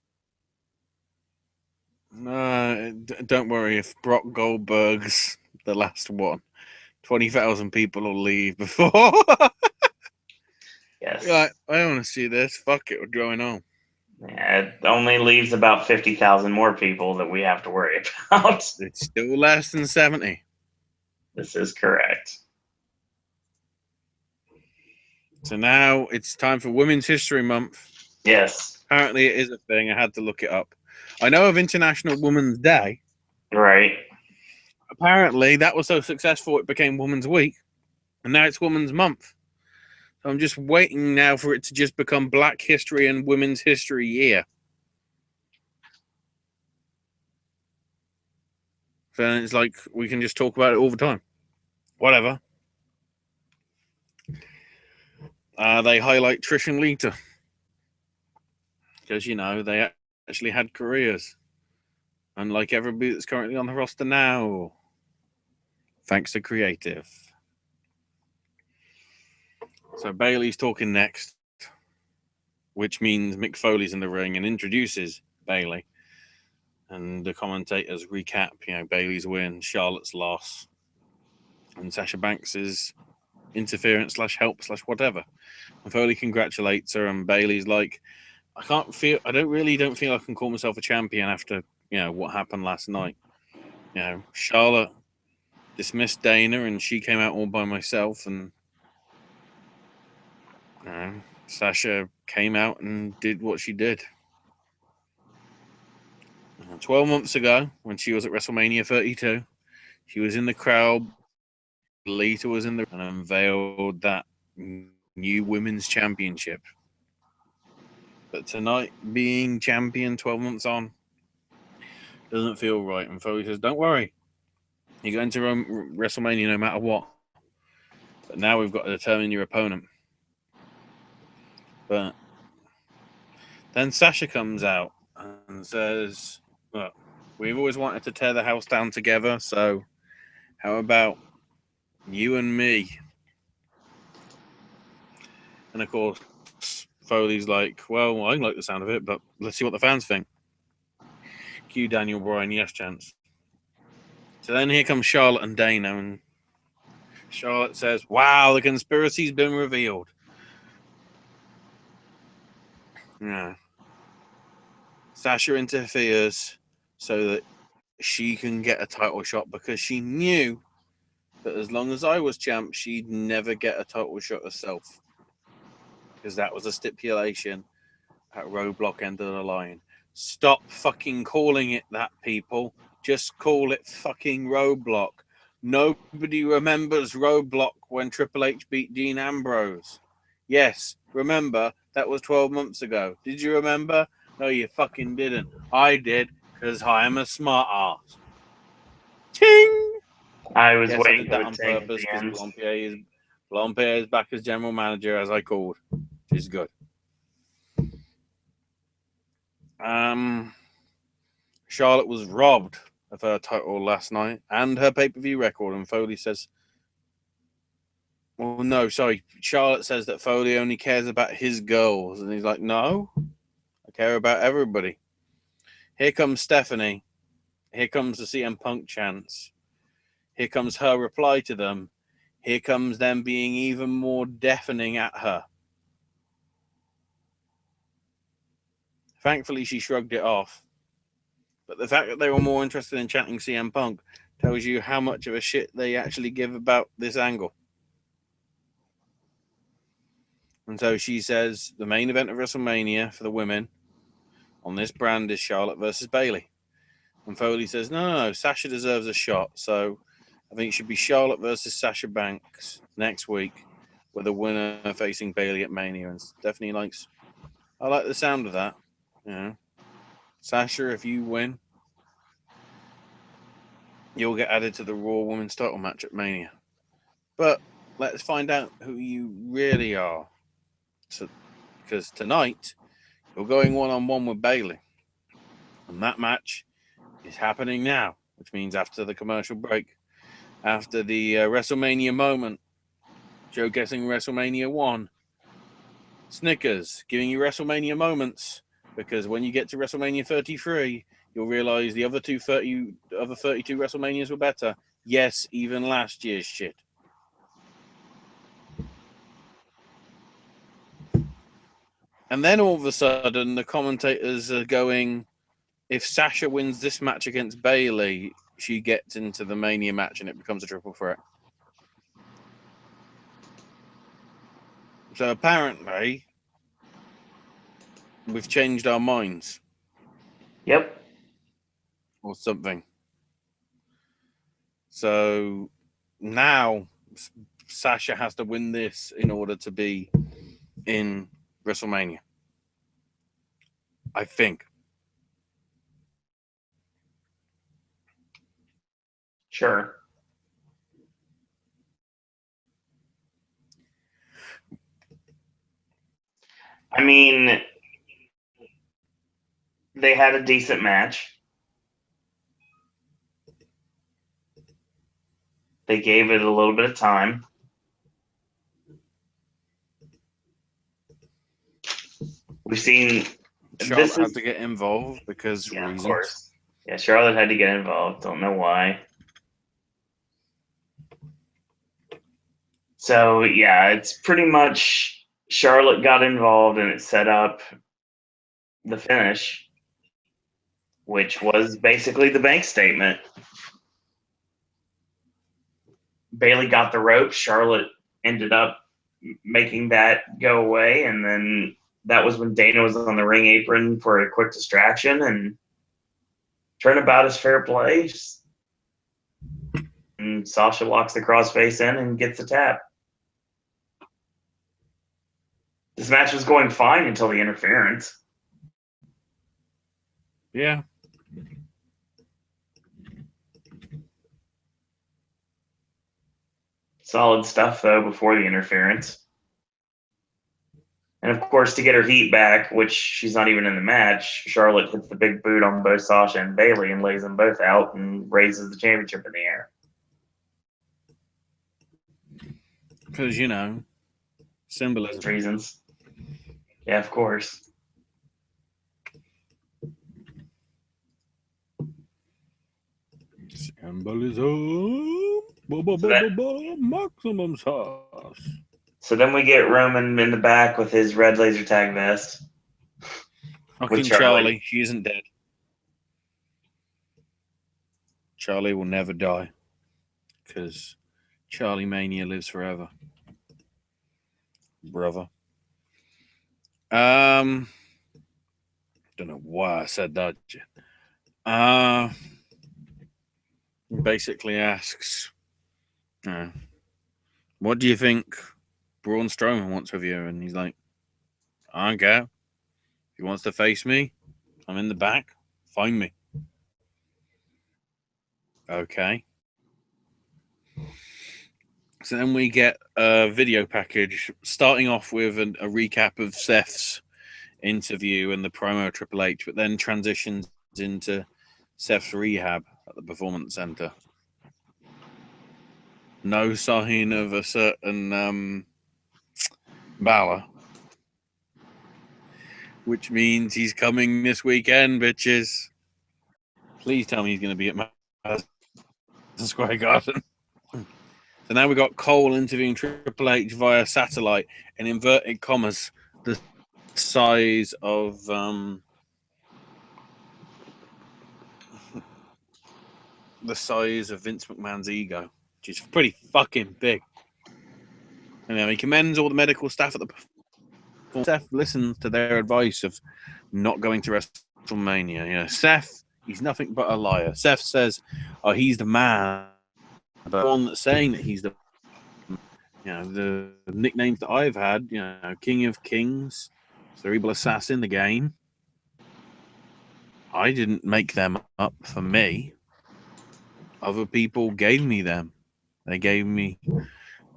Don't worry. If Brock Goldberg's the last one, 20,000 people will leave before.
Yes.
Like, I don't want to see this. Fuck it, we're going home.
Yeah, it only leaves about 50,000 more people that we have to worry about.
It's still less than 70.
This is correct.
So now it's time for Women's History Month.
Yes.
Apparently it is a thing. I had to look it up. I know of International Women's Day.
Right.
Apparently that was so successful it became Women's Week. And now it's Women's Month. So I'm just waiting now for it to just become Black History and Women's History Year. So then it's like we can just talk about it all the time. Whatever. They highlight Trish and Lita. Because, you know, they actually had careers. Unlike everybody that's currently on the roster now. Thanks to creative. So Bayley's talking next, which means Mick Foley's in the ring and introduces Bayley. And the commentators recap, you know, Bayley's win, Charlotte's loss, and Sasha Banks's interference / help / whatever. And Foley congratulates her, and Bayley's like, I don't feel I can call myself a champion after, you know, what happened last night. You know, Charlotte dismissed Dana, and she came out all by myself, and Sasha came out and did what she did. 12 months ago, when she was at WrestleMania 32, she was in the crowd. Lita was in the and unveiled that new women's championship. But tonight, being champion 12 months on, doesn't feel right. And Foley says, don't worry. You're going to WrestleMania no matter what. But now we've got to determine your opponent. But then Sasha comes out and says, look, we've always wanted to tear the house down together, so how about you and me? And of course, Foley's like, well, I like the sound of it, but let's see what the fans think. Cue Daniel Bryan, yes chance. So then here comes Charlotte and Dana, and Charlotte says, wow, the conspiracy's been revealed. Yeah. Sasha interferes so that she can get a title shot because she knew that as long as I was champ, she'd never get a title shot herself. Because that was a stipulation at Roadblock End of the Line. Stop fucking calling it that, people. Just call it fucking Roadblock. Nobody remembers Roadblock when Triple H beat Dean Ambrose. Yes, remember, that was 12 months ago. Did you remember? No, you fucking didn't. I did, because I'm a smart ass. Ting!
I was
Yes, I
waiting
did
for
that
the
on
ting at
purpose
the
because
end.
Blompier is back as general manager, as I called. Which is good. Charlotte was robbed of her title last night and her pay-per-view record, and Foley says, well, no, sorry. Charlotte says that Foley only cares about his girls, and he's like, no, I care about everybody. Here comes Stephanie. Here comes the CM Punk chants. Here comes her reply to them. Here comes them being even more deafening at her. Thankfully, she shrugged it off. But the fact that they were more interested in chanting CM Punk tells you how much of a shit they actually give about this angle. And so she says the main event of WrestleMania for the women on this brand is Charlotte versus Bayley. And Foley says, no, Sasha deserves a shot. So I think it should be Charlotte versus Sasha Banks next week with the winner facing Bayley at Mania. And Stephanie likes, I like the sound of that. You know, Sasha, if you win, you'll get added to the Raw Women's title match at Mania. But let's find out who you really are. So, because tonight, you're going one-on-one with Bayley. And that match is happening now, which means after the commercial break. After the WrestleMania moment, showcasing WrestleMania 1. Snickers, giving you WrestleMania moments, because when you get to WrestleMania 33, you'll realize the other 32 WrestleManias were better. Yes, even last year's shit. And then all of a sudden, the commentators are going, if Sasha wins this match against Bayley, she gets into the Mania match and it becomes a triple threat. So apparently, we've changed our minds.
Yep.
Or something. So now Sasha has to win this in order to be in WrestleMania. I think.
Sure. I mean, they had a decent match. They gave it a little bit of time. We've seen
Charlotte had to get involved because reasons.
Of course. Yeah, Charlotte had to get involved. Don't know why. So yeah, it's pretty much Charlotte got involved and it set up the finish, which was basically the bank statement. Bayley got the rope. Charlotte ended up making that go away, and then that was when Dana was on the ring apron for a quick distraction, and turnabout is fair play. And Sasha walks the crossface in and gets the tap. This match was going fine until the interference.
Yeah.
Solid stuff, though, before the interference. And, of course, to get her heat back, which she's not even in the match, Charlotte hits the big boot on both Sasha and Bayley and lays them both out and raises the championship in the air.
Because, you know, symbolism.
Reasons. Yeah, of course.
Symbolism. Maximum sauce.
So then we get Roman in the back with his red laser tag vest.
Fucking Charlie. She isn't dead. Charlie will never die because Charlie Mania lives forever, brother. Don't know why I said that. Basically asks, what do you think Braun Strowman wants with you? And he's like, I don't care. If he wants to face me, I'm in the back. Find me. Okay. So then we get a video package starting off with a recap of Seth's interview and the promo Triple H, but then transitions into Seth's rehab at the Performance Center. No sign of a certain Balor, which means he's coming this weekend, bitches. Please tell me he's going to be at Madison Square Garden. So now we got Cole interviewing Triple H via satellite, in inverted commas, the size of Vince McMahon's ego, which is pretty fucking big. And he commends all the medical staff at the performance. Seth listens to their advice of not going to WrestleMania. Seth, he's nothing but a liar. Seth says, "Oh, he's the man," but the one that's saying that he's the nicknames that I've had, King of Kings, Cerebral Assassin, the game. I didn't make them up for me. Other people gave me them. They gave me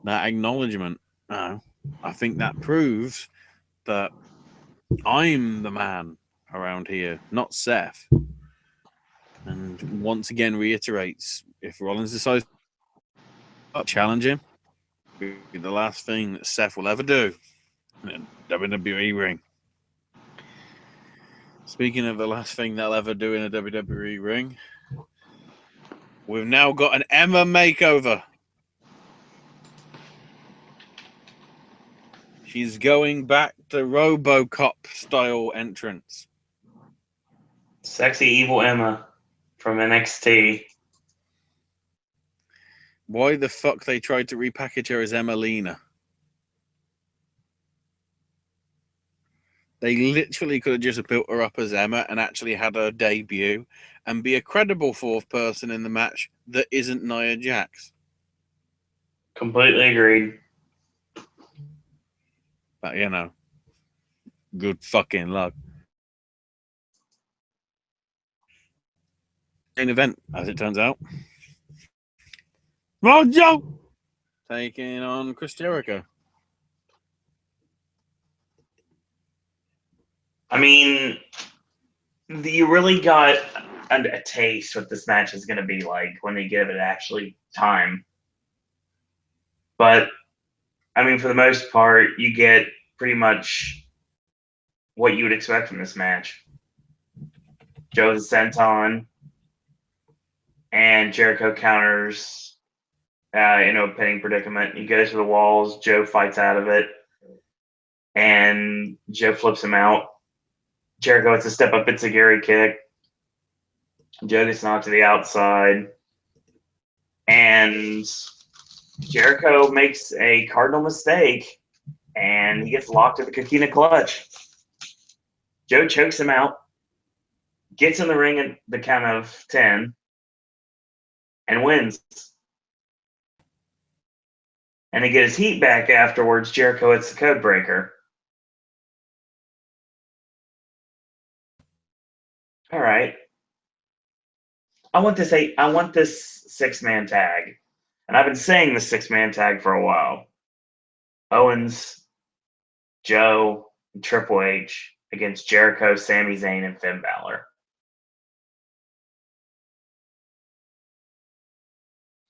that acknowledgement. I think that proves that I'm the man around here, not Seth. And once again reiterates, if Rollins decides to challenge him, it'll be the last thing that Seth will ever do in a WWE ring. Speaking of the last thing they'll ever do in a WWE ring, we've now got an Emma makeover. She's going back to RoboCop style entrance.
Sexy evil Emma from NXT.
Why the fuck they tried to repackage her as Emmalina? They literally could have just built her up as Emma and actually had her debut and be a credible fourth person in the match that isn't Nia Jax.
Completely agreed.
But, good fucking luck. Main event, as it turns out. Mojo taking on Chris Jericho.
I mean, you really got a taste what this match is going to be like when they give it actually time. But, I mean, for the most part, you get pretty much what you would expect from this match. Joe's a senton, and Jericho counters in a pinning predicament. He goes to the walls. Joe fights out of it, and Joe flips him out. Jericho hits a step-up Itsugiri kick. Joe gets knocked to the outside, and Jericho makes a cardinal mistake, and he gets locked to the Coquina clutch. Joe chokes him out, gets in the ring at the count of 10, and wins. And to get his heat back afterwards, Jericho hits the code breaker. All right. I want this 6-man tag. And I've been saying the 6-man tag for a while. Owens, Joe, and Triple H against Jericho, Sami Zayn, and Finn Balor.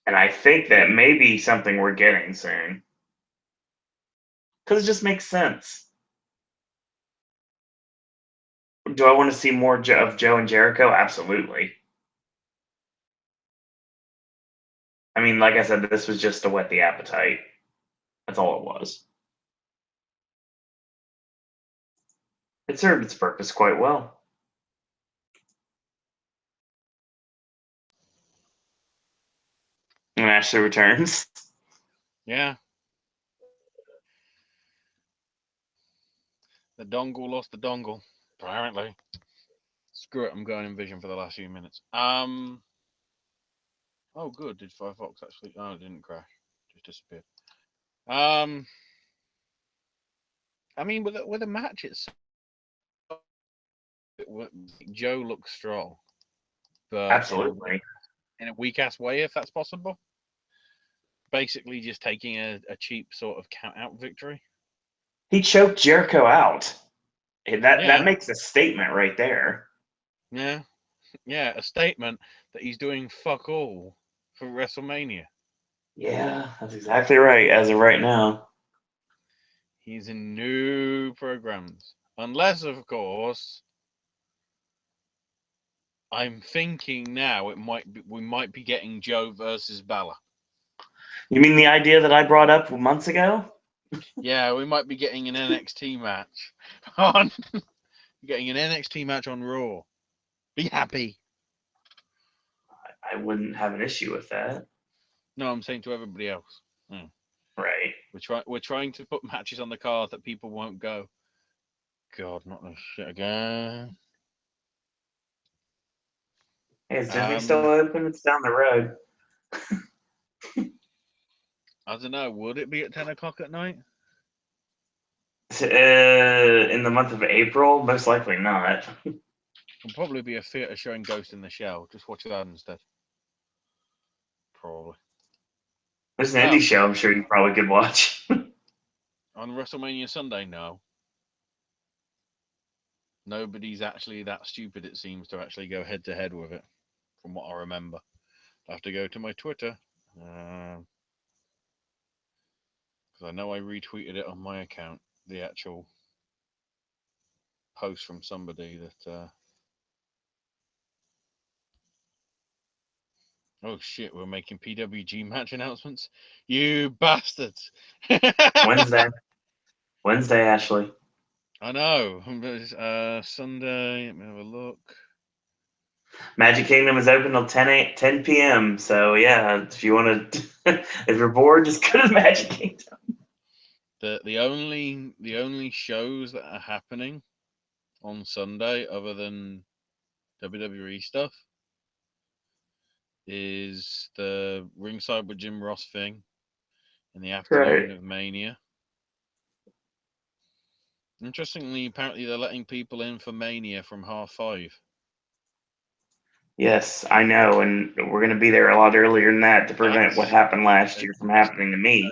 And I think that may be something we're getting soon. Because it just makes sense. Do I want to see more of Joe and Jericho? Absolutely. I mean, like I said, this was just to whet the appetite. That's all it was. It served its purpose quite well. And Ashley returns.
Yeah. The dongle lost the dongle, apparently. Screw it, I'm going in Vision for the last few minutes. Oh, good. Did Firefox actually? Oh, it didn't crash. Just disappeared. I mean, with a match itself, Joe looks strong, but
Absolutely.
in a weak ass way, if that's possible. Basically, just taking a cheap sort of count out victory.
He choked Jericho out. That
Yeah,
makes a statement right there.
yeah, yeah. A statement that he's doing fuck all for WrestleMania.
Yeah, that's exactly right. As of right now.
He's in new programs, unless, of course, I'm thinking now we might be getting Joe versus Balor.
You mean the idea that I brought up months ago?
Yeah, we might be getting an NXT match on getting an NXT match on Raw. Be happy.
I wouldn't have an issue with that.
No, I'm saying to everybody else.
Right.
We're trying to put matches on the card that people won't go. God, not this shit again.
Hey, is Disney still open? It's down the road.
I don't know. Would it be at 10 o'clock at night?
In the month of April? Most likely not.
It'll probably be a theatre showing Ghost in the Shell. Just watch that instead. Probably.
There's an indie show I'm sure you probably could watch.
On WrestleMania Sunday, no. Nobody's actually that stupid, it seems, to actually go head to head with it, from what I remember. I have to go to my Twitter. Because I know I retweeted it on my account, the actual post from somebody that. Oh shit, we're making PWG match announcements? You bastards!
Wednesday, Ashley.
I know. Sunday, let me have a look.
Magic Kingdom is open till 10 p.m. So yeah, if you want to, if you're bored, just go to Magic Kingdom.
The only shows that are happening on Sunday, other than WWE stuff, is the Ringside with Jim Ross thing in the afternoon of Mania. Interestingly, apparently they're letting people in for Mania from 5:30.
Yes, I know, and we're going to be there a lot earlier than that to prevent what happened last year from happening to me.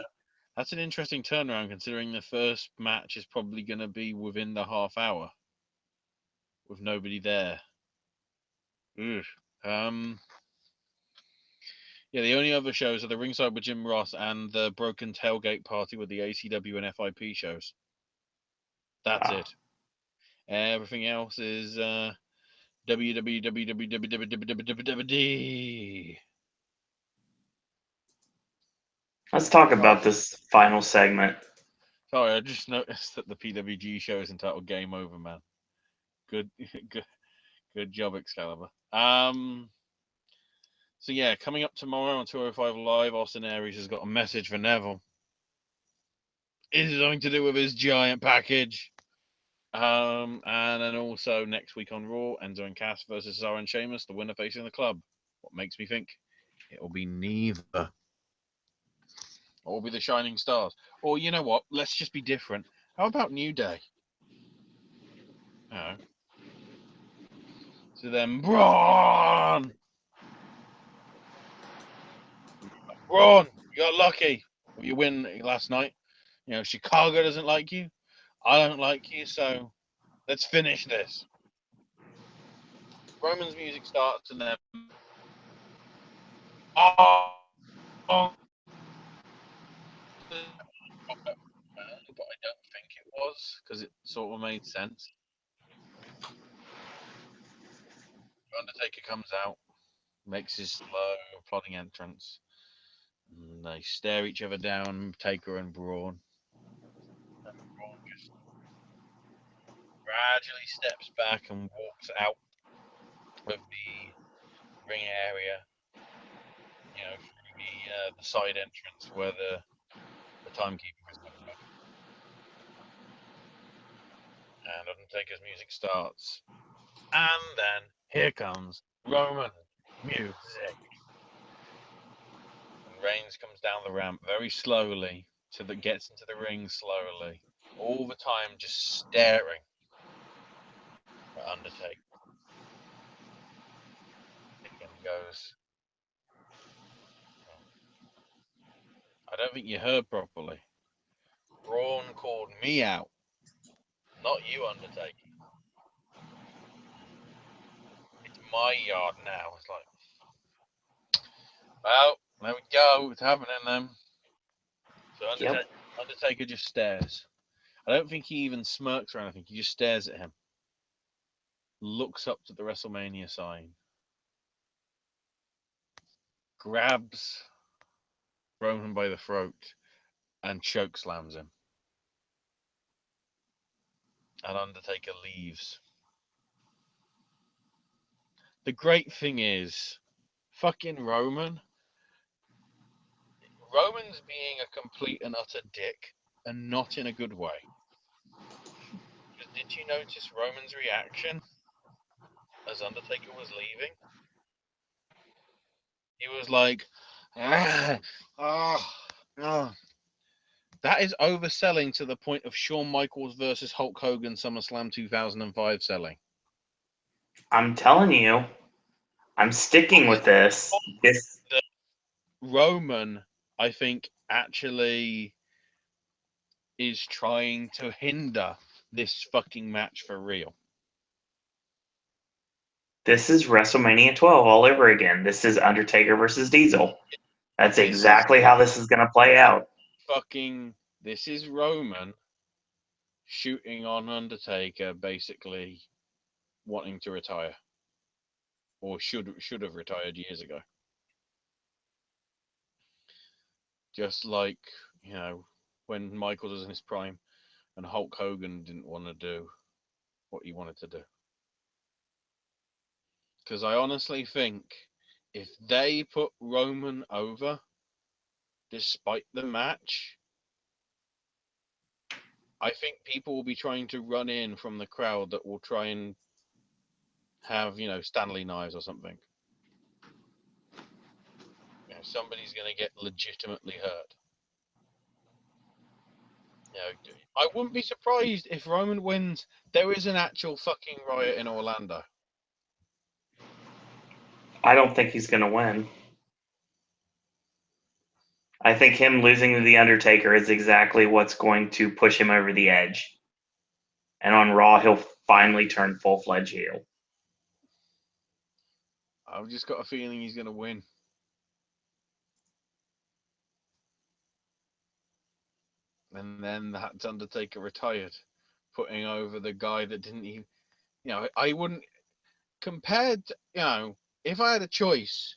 That's an interesting turnaround, considering the first match is probably going to be within the half hour with nobody there. Ugh. Yeah, the only other shows are the Ringside with Jim Ross and the Broken Tailgate Party with the ACW and FIP shows. That's it. Everything else is www.
Let's talk about this final segment.
Sorry, I just noticed that the PWG show is entitled Game Over, man. Good job, Excalibur. So yeah, coming up tomorrow on 205 Live, Austin Aries has got a message for Neville. Is it something to do with his giant package? And then also next week on Raw, Enzo and Cass versus Cesaro and Sheamus, the winner facing the club. What makes me think it'll be neither. Or will be the Shining Stars. Or you know what? Let's just be different. How about New Day? Oh. So then, Braun, you got lucky with your win last night. You know, Chicago doesn't like you. I don't like you, so let's finish this. Roman's music starts and then but I don't think it was because it sort of made sense. Undertaker comes out, makes his slow, plodding entrance. And they stare each other down, Taker and Braun. And Braun just gradually steps back and walks out of the ring area, through the side entrance where the timekeeper is over. And Undertaker's music starts. And then here comes Roman music. And Reigns comes down the ramp very slowly gets into the ring slowly. All the time just staring at Undertaker. And goes, I don't think you heard properly. Braun called me out, not you, Undertaker. It's my yard now. It's like, well, there we go. It's happening then. So Undertaker just stares. I don't think he even smirks or anything. He just stares at him. Looks up to the WrestleMania sign. Grabs Roman by the throat and chokeslams him. And Undertaker leaves. The great thing is, fucking Roman's being a complete and utter dick, and not in a good way. Did you notice Roman's reaction as Undertaker was leaving? He was like, That is overselling to the point of Shawn Michaels versus Hulk Hogan SummerSlam 2005 selling.
I'm telling you, I'm sticking with this.
Roman, I think, actually is trying to hinder this fucking match for real.
This is WrestleMania 12 all over again. This is Undertaker versus Diesel. That's exactly how this is going to play out.
This is Roman shooting on Undertaker, basically wanting to retire, or should have retired years ago. Just like, when Michaels was in his prime and Hulk Hogan didn't want to do what he wanted to do. Because I honestly think if they put Roman over, despite the match, I think people will be trying to run in from the crowd that will try and have, Stanley knives or something. Somebody's going to get legitimately hurt. I wouldn't be surprised if Roman wins. There is an actual fucking riot in Orlando.
I don't think he's going to win. I think him losing to The Undertaker is exactly what's going to push him over the edge. And on Raw, he'll finally turn full-fledged heel.
I've just got a feeling he's going to win. And then that's Undertaker retired, putting over the guy that didn't even, I wouldn't, compared to, if I had a choice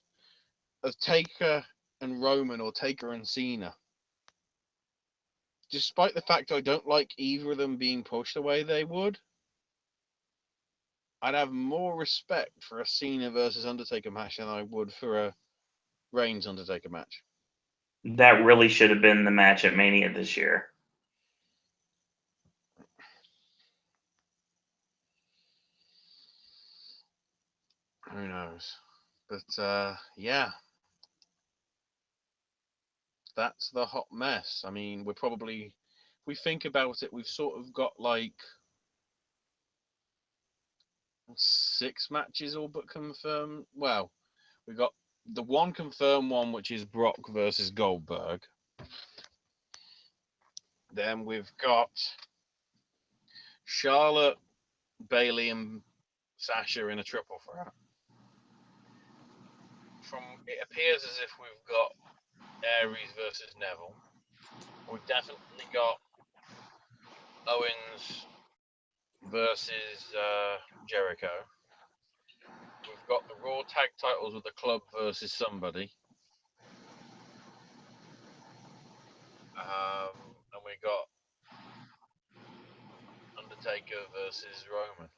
of Taker and Roman or Taker and Cena, despite the fact I don't like either of them being pushed the way they would, I'd have more respect for a Cena versus Undertaker match than I would for a Reigns Undertaker match.
That really should have been the match at Mania this year.
Who knows? But, yeah. That's the hot mess. I mean, if we think about it, we've sort of got like 6 matches all but confirmed. Well, we got the one confirmed one, which is Brock versus Goldberg. Then we've got Charlotte, Bayley, and Sasha in a triple threat. It appears as if we've got Aries versus Neville. We've definitely got Owens versus Jericho. We've got the Raw tag titles with the Club versus somebody. And we got
Undertaker versus Roman,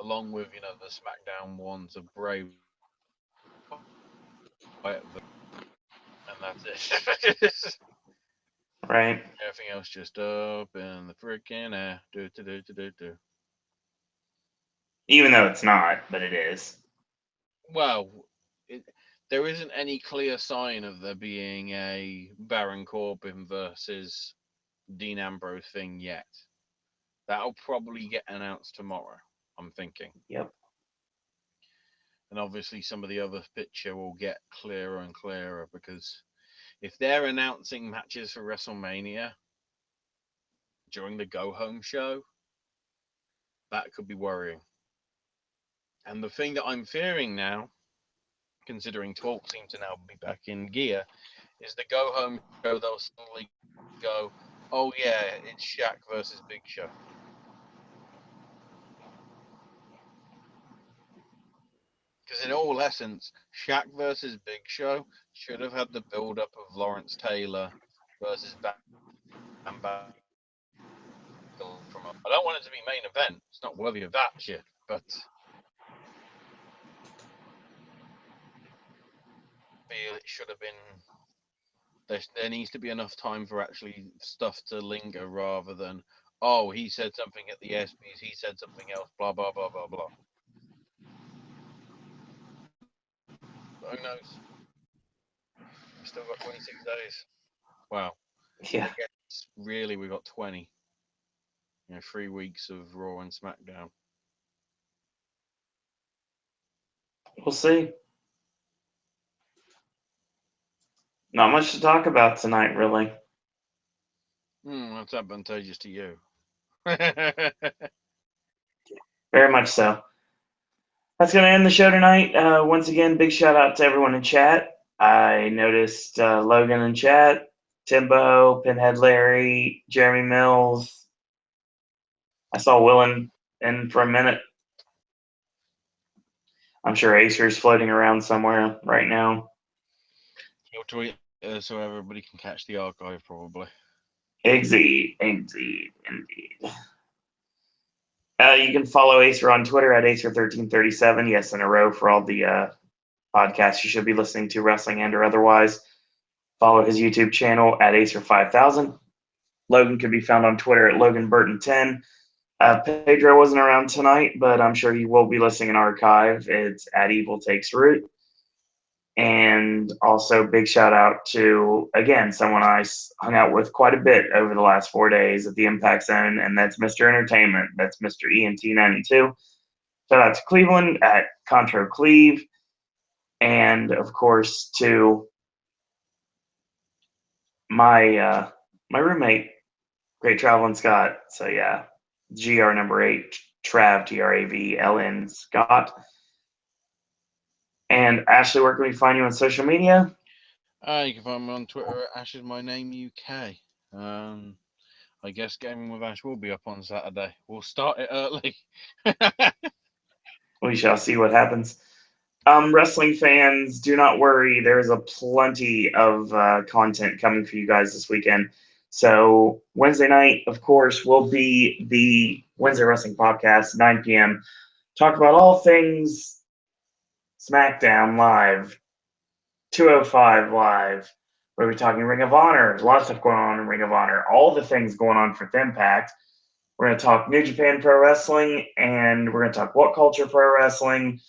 along with the SmackDown ones of Bray Wyatt, and that's it.
Right.
Everything else just up in the freaking air. Do.
Even though it's not, but it is.
Well, there isn't any clear sign of there being a Baron Corbin versus Dean Ambrose thing yet. That'll probably get announced tomorrow, I'm thinking.
Yep.
And obviously some of the other picture will get clearer and clearer, because if they're announcing matches for WrestleMania during the go home show, that could be worrying. And the thing that I'm fearing now, considering talk seems to now be back in gear, is the go home show they'll suddenly go, oh yeah, it's Shaq versus Big Show. Because in all essence, Shaq versus Big Show should have had the build up of Lawrence Taylor versus Bam Bam. I don't want it to be main event. It's not worthy of that shit. But I feel it should have been. There needs to be enough time for actually stuff to linger, rather than, oh, he said something at the ESPYs, he said something else, blah blah blah blah blah. But who knows? We've still got 26 days. Wow.
Yeah.
I guess really we got 20. 3 weeks of Raw and SmackDown.
We'll see. Not much to talk about tonight, really.
That's advantageous to you.
Very much so. That's going to end the show tonight. Once again, big shout out to everyone in chat. I noticed Logan in chat, Timbo, Pinhead Larry, Jeremy Mills. I saw Willen in for a minute. I'm sure Acer's floating around somewhere right now.
He'll tweet so everybody can catch the archive, probably.
Indeed. You can follow Acer on Twitter at Acer1337. Yes, in a row for all the podcasts you should be listening to, wrestling and or otherwise. Follow his YouTube channel at Acer5000. Logan can be found on Twitter at LoganBurton10. Pedro wasn't around tonight, but I'm sure he will be listening in archive. It's at Evil Takes Root. And also big shout out to, again, someone I hung out with quite a bit over the last 4 days at the Impact Zone, and that's Mr. Entertainment. That's Mr. ENT92. Shout out to Cleveland at Contro Cleve. And, of course, to my roommate, Great Traveling Scott. So, yeah, GR number 8, Trav, TRAVLN Scott. And Ashley, where can we find you on social media?
You can find me on Twitter at Ash is my name UK. I guess Gaming with Ash will be up on Saturday. We'll start it early.
We shall see what happens. Wrestling fans, do not worry. There's a plenty of content coming for you guys this weekend. So Wednesday night, of course, will be the Wednesday Wrestling Podcast, 9 p.m. Talk about all things SmackDown Live, 205 Live. We'll be talking Ring of Honor. There's a lot of stuff going on in Ring of Honor. All the things going on for Impact. We're going to talk New Japan Pro Wrestling, and we're going to talk What Culture Pro Wrestling.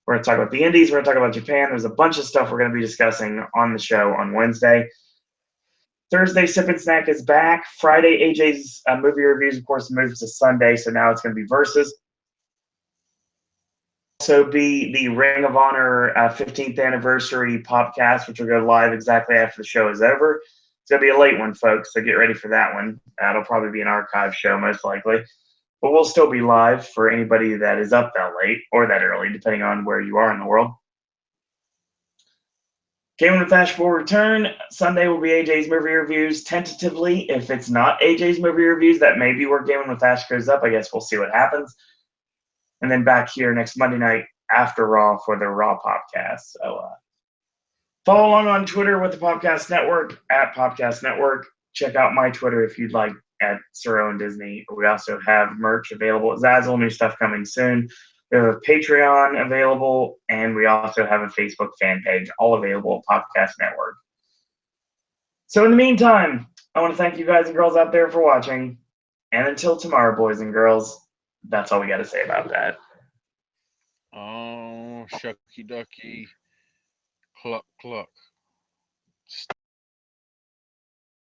We're going to talk about the Indies. We're going to talk about Japan. There's a bunch of stuff we're going to be discussing on the show on Wednesday. Thursday, Sip and Snack is back. Friday, AJ's movie reviews, of course, moves to Sunday, so now it's going to be Versus. Also be the Ring of Honor 15th anniversary podcast, which will go live exactly after the show is over. It's going to be a late one, folks, so get ready for that one. That'll probably be an archive show, most likely. But we'll still be live for anybody that is up that late or that early, depending on where you are in the world. Gaming with Ash will return. Sunday will be AJ's movie reviews. Tentatively, if it's not AJ's movie reviews, that may be where Gaming with Ash goes up. I guess we'll see what happens. And then back here next Monday night after Raw for the Raw Popcast. So follow along on Twitter with the Popcast Network, at Popcast Network. Check out my Twitter if you'd like at Suro and Disney. We also have merch available at Zazzle, new stuff coming soon. We have a Patreon available, and we also have a Facebook fan page, all available at Popcast Network. So in the meantime, I want to thank you guys and girls out there for watching. And until tomorrow, boys and girls, that's all we got to say about that.
Oh, shucky ducky, cluck cluck.